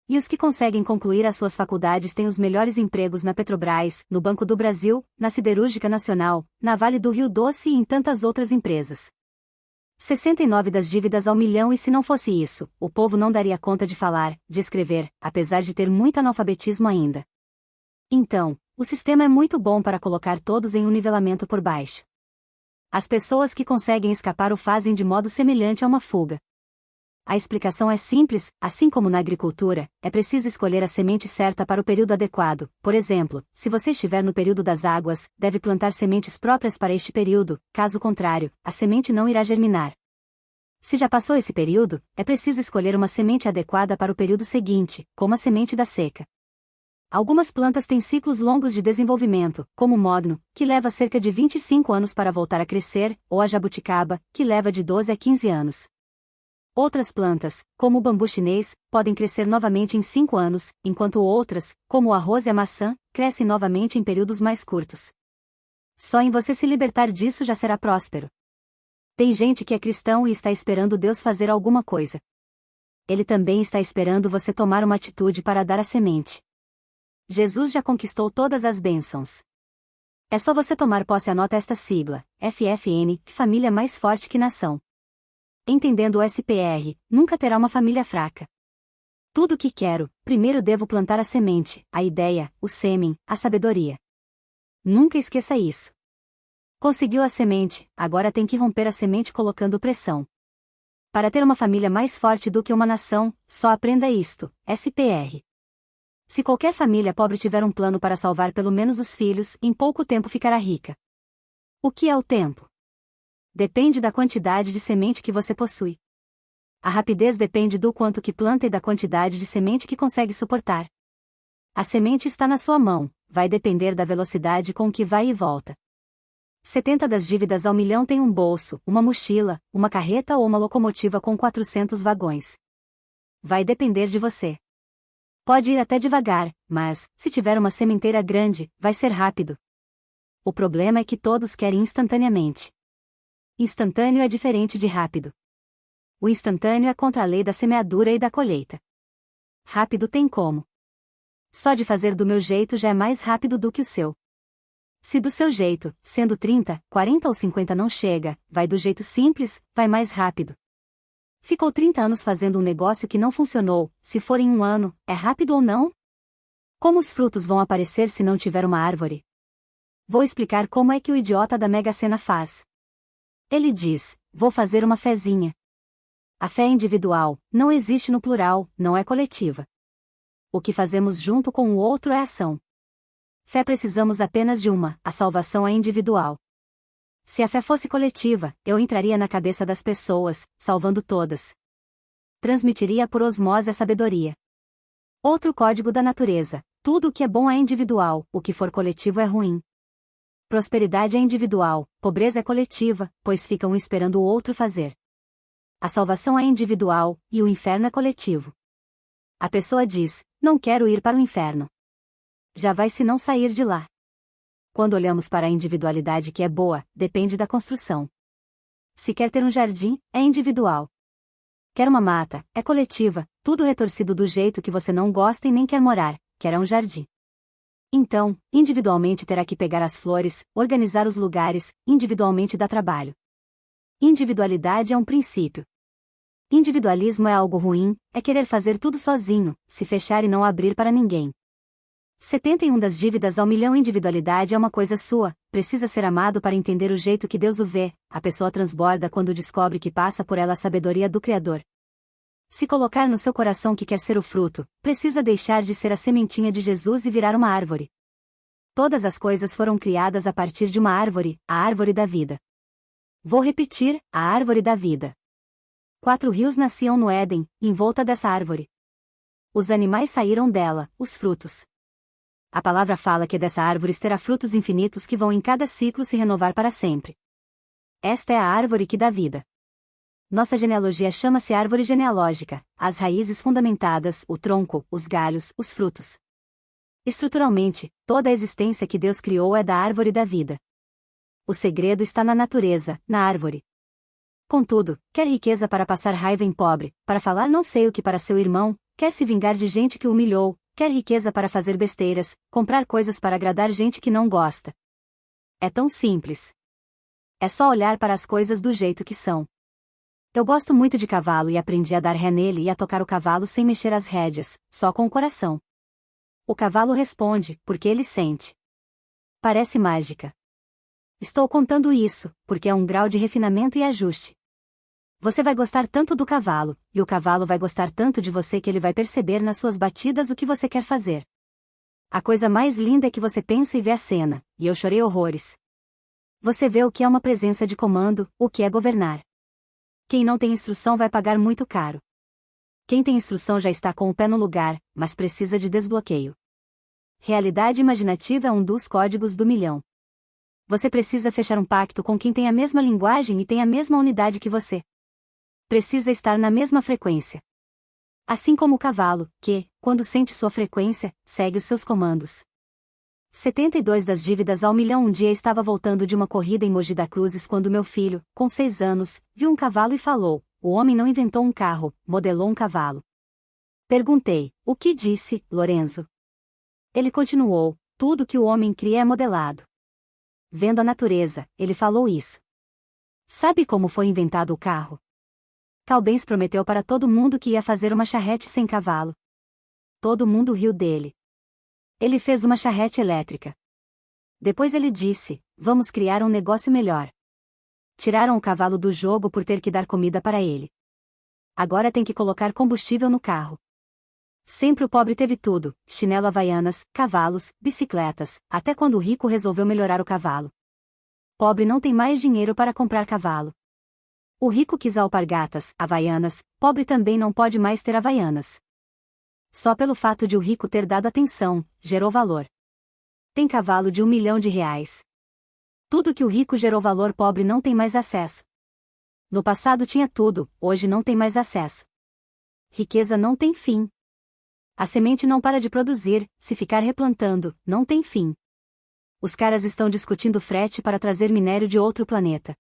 E os que conseguem concluir as suas faculdades têm os melhores empregos na Petrobras, no Banco do Brasil, na Siderúrgica Nacional, na Vale do Rio Doce e em tantas outras empresas. 69 das dívidas ao milhão. E se não fosse isso, o povo não daria conta de falar, de escrever, apesar de ter muito analfabetismo ainda. Então, o sistema é muito bom para colocar todos em um nivelamento por baixo. As pessoas que conseguem escapar o fazem de modo semelhante a uma fuga. A explicação é simples, assim como na agricultura, é preciso escolher a semente certa para o período adequado. Por exemplo, se você estiver no período das águas, deve plantar sementes próprias para este período, caso contrário, a semente não irá germinar. Se já passou esse período, é preciso escolher uma semente adequada para o período seguinte, como a semente da seca. Algumas plantas têm ciclos longos de desenvolvimento, como o mogno, que leva cerca de 25 anos para voltar a crescer, ou a jabuticaba, que leva de 12 a 15 anos. Outras plantas, como o bambu chinês, podem crescer novamente em 5 anos, enquanto outras, como o arroz e a maçã, crescem novamente em períodos mais curtos. Só em você se libertar disso já será próspero. Tem gente que é cristão e está esperando Deus fazer alguma coisa. Ele também está esperando você tomar uma atitude para dar a semente. Jesus já conquistou todas as bênçãos. É só você tomar posse. Anota esta sigla, FFN, família mais forte que nação. Entendendo o SPR, nunca terá uma família fraca. Tudo o que quero, primeiro devo plantar a semente, a ideia, o sêmen, a sabedoria. Nunca esqueça isso. Conseguiu a semente, agora tem que romper a semente colocando pressão. Para ter uma família mais forte do que uma nação, só aprenda isto, SPR. Se qualquer família pobre tiver um plano para salvar pelo menos os filhos, em pouco tempo ficará rica. O que é o tempo? Depende da quantidade de semente que você possui. A rapidez depende do quanto que planta e da quantidade de semente que consegue suportar. A semente está na sua mão, vai depender da velocidade com que vai e volta. 70 das dívidas ao milhão têm um bolso, uma mochila, uma carreta ou uma locomotiva com 400 vagões. Vai depender de você. Pode ir até devagar, mas, se tiver uma sementeira grande, vai ser rápido. O problema é que todos querem instantaneamente. Instantâneo é diferente de rápido. O instantâneo é contra a lei da semeadura e da colheita. Rápido tem como. Só de fazer do meu jeito já é mais rápido do que o seu. Se do seu jeito, sendo 30, 40 ou 50 não chega, vai do jeito simples, vai mais rápido. Ficou 30 anos fazendo um negócio que não funcionou, se for em um ano, é rápido ou não? Como os frutos vão aparecer se não tiver uma árvore? Vou explicar como é que o idiota da Mega Sena faz. Ele diz, vou fazer uma fezinha. A fé é individual, não existe no plural, não é coletiva. O que fazemos junto com o outro é ação. Fé precisamos apenas de uma, a salvação é individual. Se a fé fosse coletiva, eu entraria na cabeça das pessoas, salvando todas. Transmitiria por osmose a sabedoria. Outro código da natureza, tudo o que é bom é individual, o que for coletivo é ruim. Prosperidade é individual, pobreza é coletiva, pois fica um esperando o outro fazer. A salvação é individual, e o inferno é coletivo. A pessoa diz, não quero ir para o inferno. Já vai se não sair de lá. Quando olhamos para a individualidade que é boa, depende da construção. Se quer ter um jardim, é individual. Quer uma mata, é coletiva, tudo retorcido do jeito que você não gosta e nem quer morar, quer um jardim. Então, individualmente terá que pegar as flores, organizar os lugares, individualmente dá trabalho. Individualidade é um princípio. Individualismo é algo ruim, é querer fazer tudo sozinho, se fechar e não abrir para ninguém. 71 das dívidas ao milhão. Individualidade é uma coisa sua, precisa ser amado para entender o jeito que Deus o vê, a pessoa transborda quando descobre que passa por ela a sabedoria do Criador. Se colocar no seu coração que quer ser o fruto, precisa deixar de ser a sementinha de Jesus e virar uma árvore. Todas as coisas foram criadas a partir de uma árvore, a árvore da vida. Vou repetir, a árvore da vida. 4 rios nasciam no Éden, em volta dessa árvore. Os animais saíram dela, os frutos. A palavra fala que dessa árvore terá frutos infinitos que vão em cada ciclo se renovar para sempre. Esta é a árvore que dá vida. Nossa genealogia chama-se árvore genealógica, as raízes fundamentadas, o tronco, os galhos, os frutos. Estruturalmente, toda a existência que Deus criou é da árvore da vida. O segredo está na natureza, na árvore. Contudo, quer riqueza para passar raiva em pobre, para falar não sei o que para seu irmão, quer se vingar de gente que o humilhou, quer riqueza para fazer besteiras, comprar coisas para agradar gente que não gosta. É tão simples. É só olhar para as coisas do jeito que são. Eu gosto muito de cavalo e aprendi a dar ré nele e a tocar o cavalo sem mexer as rédeas, só com o coração. O cavalo responde, porque ele sente. Parece mágica. Estou contando isso, porque é um grau de refinamento e ajuste. Você vai gostar tanto do cavalo, e o cavalo vai gostar tanto de você que ele vai perceber nas suas batidas o que você quer fazer. A coisa mais linda é que você pensa e vê a cena, e eu chorei horrores. Você vê o que é uma presença de comando, o que é governar. Quem não tem instrução vai pagar muito caro. Quem tem instrução já está com o pé no lugar, mas precisa de desbloqueio. realidade imaginativa é um dos códigos do milhão. Você precisa fechar um pacto com quem tem a mesma linguagem e tem a mesma unidade que você. Precisa estar na mesma frequência. Assim como o cavalo, que, quando sente sua frequência, segue os seus comandos. 72 das dívidas ao milhão. Um dia estava voltando de uma corrida em Mogi das Cruzes quando meu filho, com 6 anos, viu um cavalo e falou: o homem não inventou um carro, modelou um cavalo. Perguntei: o que disse, Lorenzo? Ele continuou: tudo que o homem cria é modelado. Vendo a natureza, ele falou isso. Sabe como foi inventado o carro? Calbens prometeu para todo mundo que ia fazer uma charrete sem cavalo. Todo mundo riu dele. Ele fez uma charrete elétrica. Depois ele disse: vamos criar um negócio melhor. Tiraram o cavalo do jogo por ter que dar comida para ele. Agora tem que colocar combustível no carro. Sempre o pobre teve tudo: chinelo havaianas, cavalos, bicicletas, até quando o rico resolveu melhorar o cavalo. Pobre não tem mais dinheiro para comprar cavalo. O rico quis alpargatas, havaianas, pobre também não pode mais ter havaianas. Só pelo fato de o rico ter dado atenção, gerou valor. Tem cavalo de R$1 milhão. Tudo que o rico gerou valor, pobre não tem mais acesso. No passado tinha tudo, hoje não tem mais acesso. Riqueza não tem fim. A semente não para de produzir, se ficar replantando, não tem fim. Os caras estão discutindo frete para trazer minério de outro planeta.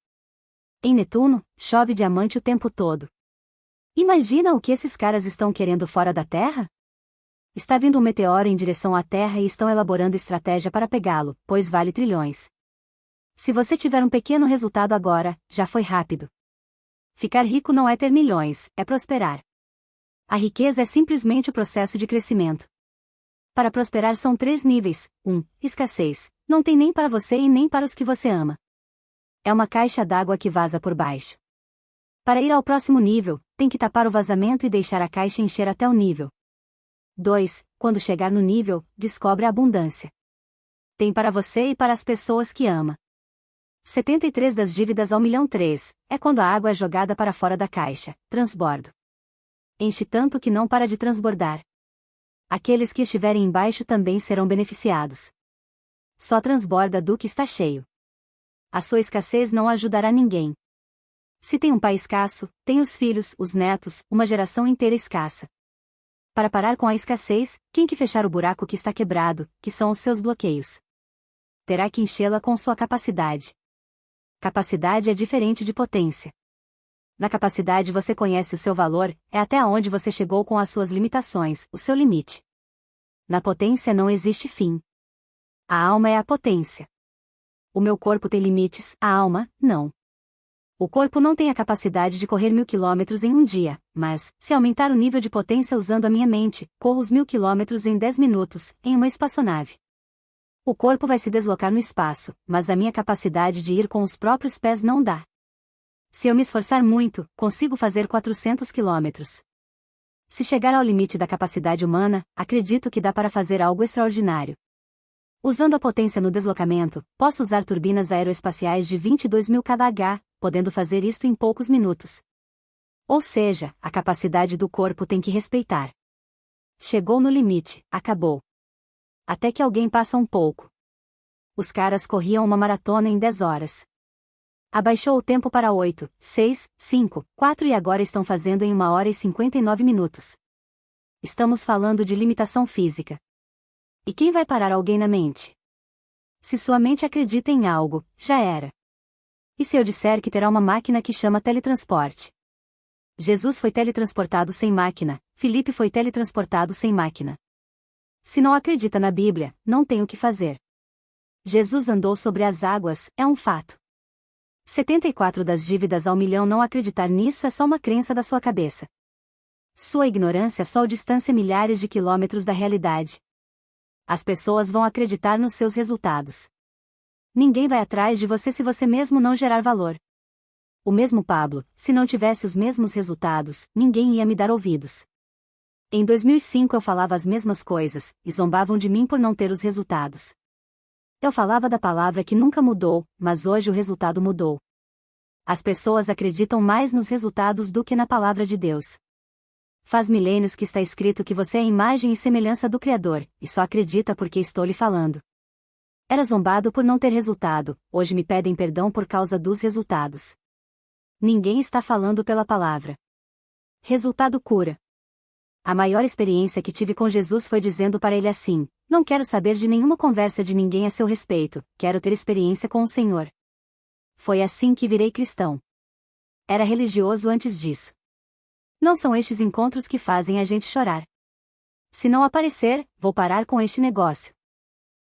Em Netuno, chove diamante o tempo todo. Imagina o que esses caras estão querendo fora da Terra? Está vindo um meteoro em direção à Terra e estão elaborando estratégia para pegá-lo, pois vale trilhões. Se você tiver um pequeno resultado agora, já foi rápido. Ficar rico não é ter milhões, é prosperar. A riqueza é simplesmente o processo de crescimento. Para prosperar são 3 níveis. 1. Escassez. Não tem nem para você e nem para os que você ama. É uma caixa d'água que vaza por baixo. Para ir ao próximo nível, tem que tapar o vazamento e deixar a caixa encher até o nível. 2. Quando chegar no nível, descobre a abundância. Tem para você e para as pessoas que ama. 73 das dívidas ao milhão. 3. É quando a água é jogada para fora da caixa, transbordo. Enche tanto que não para de transbordar. Aqueles que estiverem embaixo também serão beneficiados. Só transborda do que está cheio. A sua escassez não ajudará ninguém. Se tem um pai escasso, tem os filhos, os netos, uma geração inteira escassa. Para parar com a escassez, tem que fechar o buraco que está quebrado, que são os seus bloqueios. Terá que enchê-la com sua capacidade. Capacidade é diferente de potência. Na capacidade você conhece o seu valor, é até onde você chegou com as suas limitações, o seu limite. Na potência não existe fim. A alma é a potência. O meu corpo tem limites, a alma, não. O corpo não tem a capacidade de correr 1000 quilômetros em um dia, mas, se aumentar o nível de potência usando a minha mente, corro os 1000 quilômetros em 10 minutos, em uma espaçonave. O corpo vai se deslocar no espaço, mas a minha capacidade de ir com os próprios pés não dá. Se eu me esforçar muito, consigo fazer 400 quilômetros. Se chegar ao limite da capacidade humana, acredito que dá para fazer algo extraordinário. Usando a potência no deslocamento, posso usar turbinas aeroespaciais de 22.000 kh, podendo fazer isto em poucos minutos. Ou seja, a capacidade do corpo tem que respeitar. Chegou no limite, acabou. Até que alguém passa um pouco. Os caras corriam uma maratona em 10 horas. Abaixou o tempo para 8, 6, 5, 4 e agora estão fazendo em 1 hora e 59 minutos. Estamos falando de limitação física. E quem vai parar alguém na mente? Se sua mente acredita em algo, já era. E se eu disser que terá uma máquina que chama teletransporte? Jesus foi teletransportado sem máquina, Filipe foi teletransportado sem máquina. Se não acredita na Bíblia, não tem o que fazer. Jesus andou sobre as águas, é um fato. 74 das dívidas ao milhão. Não acreditar nisso é só uma crença da sua cabeça. Sua ignorância só distância milhares de quilômetros da realidade. As pessoas vão acreditar nos seus resultados. Ninguém vai atrás de você se você mesmo não gerar valor. O mesmo Pablo, se não tivesse os mesmos resultados, ninguém ia me dar ouvidos. Em 2005 eu falava as mesmas coisas, e zombavam de mim por não ter os resultados. Eu falava da palavra que nunca mudou, mas hoje o resultado mudou. As pessoas acreditam mais nos resultados do que na palavra de Deus. Faz milênios que está escrito que você é a imagem e semelhança do Criador, e só acredita porque estou lhe falando. Era zombado por não ter resultado, hoje me pedem perdão por causa dos resultados. Ninguém está falando pela palavra. Resultado cura. A maior experiência que tive com Jesus foi dizendo para ele assim: não quero saber de nenhuma conversa de ninguém a seu respeito, quero ter experiência com o Senhor. Foi assim que virei cristão. Era religioso antes disso. Não são estes encontros que fazem a gente chorar. Se não aparecer, vou parar com este negócio.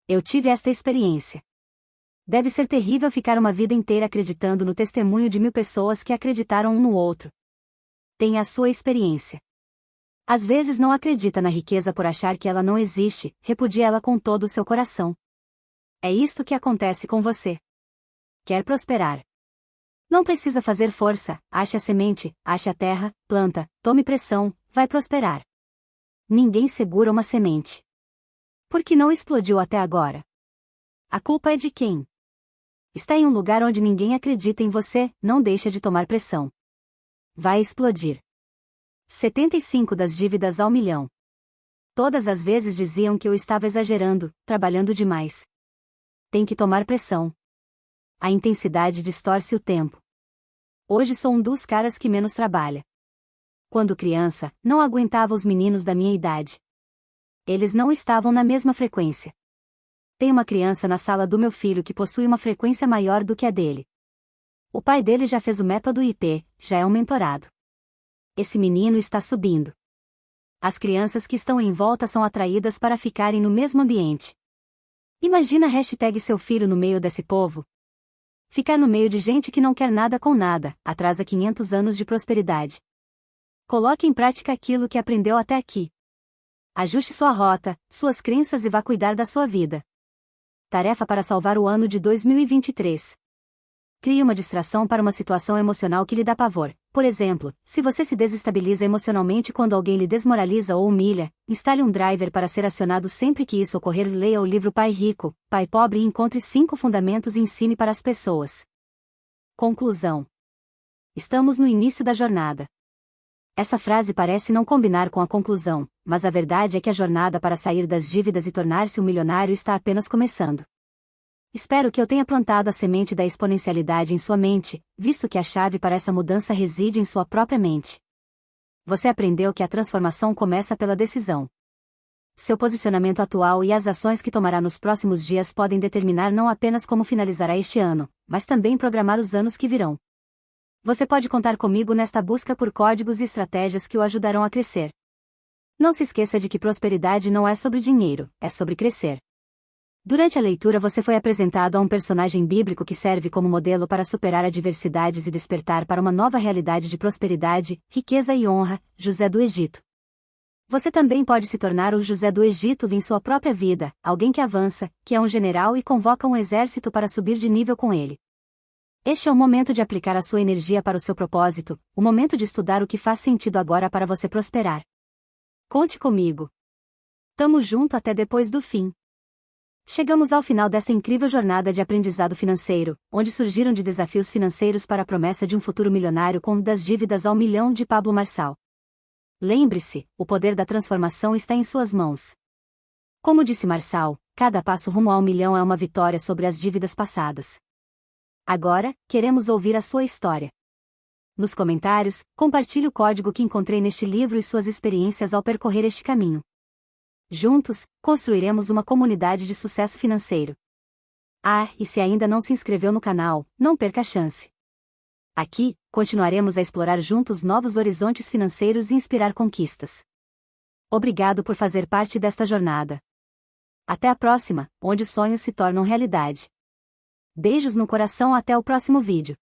Eu tive esta experiência. Deve ser terrível ficar uma vida inteira acreditando no testemunho de 1000 pessoas que acreditaram um no outro. Tenha a sua experiência. Às vezes não acredita na riqueza por achar que ela não existe, repudia ela com todo o seu coração. É isto que acontece com você. Quer prosperar? Não precisa fazer força, ache a semente, ache a terra, planta, tome pressão, vai prosperar. Ninguém segura uma semente. Por que não explodiu até agora? A culpa é de quem? Está em um lugar onde ninguém acredita em você, não deixa de tomar pressão. Vai explodir. 75 das dívidas ao milhão. Todas as vezes diziam que eu estava exagerando, trabalhando demais. Tem que tomar pressão. A intensidade distorce o tempo. Hoje sou um dos caras que menos trabalha. Quando criança, não aguentava os meninos da minha idade. Eles não estavam na mesma frequência. Tem uma criança na sala do meu filho que possui uma frequência maior do que a dele. O pai dele já fez o método IP, já é um mentorado. Esse menino está subindo. As crianças que estão em volta são atraídas para ficarem no mesmo ambiente. Imagina #seu filho no meio desse povo. Ficar no meio de gente que não quer nada com nada, atrasa 500 anos de prosperidade. Coloque em prática aquilo que aprendeu até aqui. Ajuste sua rota, suas crenças e vá cuidar da sua vida. Tarefa para salvar o ano de 2023. Crie uma distração para uma situação emocional que lhe dá pavor. Por exemplo, se você se desestabiliza emocionalmente quando alguém lhe desmoraliza ou humilha, instale um driver para ser acionado sempre que isso ocorrer. Leia o livro Pai Rico, Pai Pobre e encontre 5 fundamentos e ensine para as pessoas. Conclusão. Estamos no início da jornada. Essa frase parece não combinar com a conclusão, mas a verdade é que a jornada para sair das dívidas e tornar-se um milionário está apenas começando. Espero que eu tenha plantado a semente da exponencialidade em sua mente, visto que a chave para essa mudança reside em sua própria mente. Você aprendeu que a transformação começa pela decisão. Seu posicionamento atual e as ações que tomará nos próximos dias podem determinar não apenas como finalizará este ano, mas também programar os anos que virão. Você pode contar comigo nesta busca por códigos e estratégias que o ajudarão a crescer. Não se esqueça de que prosperidade não é sobre dinheiro, é sobre crescer. Durante a leitura você foi apresentado a um personagem bíblico que serve como modelo para superar adversidades e despertar para uma nova realidade de prosperidade, riqueza e honra, José do Egito. Você também pode se tornar o José do Egito em sua própria vida, alguém que avança, que é um general e convoca um exército para subir de nível com ele. Este é o momento de aplicar a sua energia para o seu propósito, o momento de estudar o que faz sentido agora para você prosperar. Conte comigo. Tamo junto até depois do fim. Chegamos ao final dessa incrível jornada de aprendizado financeiro, onde surgiram de desafios financeiros para a promessa de um futuro milionário com das dívidas ao milhão de Pablo Marçal. Lembre-se, o poder da transformação está em suas mãos. Como disse Marçal, cada passo rumo ao milhão é uma vitória sobre as dívidas passadas. Agora, queremos ouvir a sua história. Nos comentários, compartilhe o código que encontrei neste livro e suas experiências ao percorrer este caminho. Juntos, construiremos uma comunidade de sucesso financeiro. Ah, e se ainda não se inscreveu no canal, não perca a chance. Aqui, continuaremos a explorar juntos novos horizontes financeiros e inspirar conquistas. Obrigado por fazer parte desta jornada. Até a próxima, onde os sonhos se tornam realidade. Beijos no coração, até o próximo vídeo.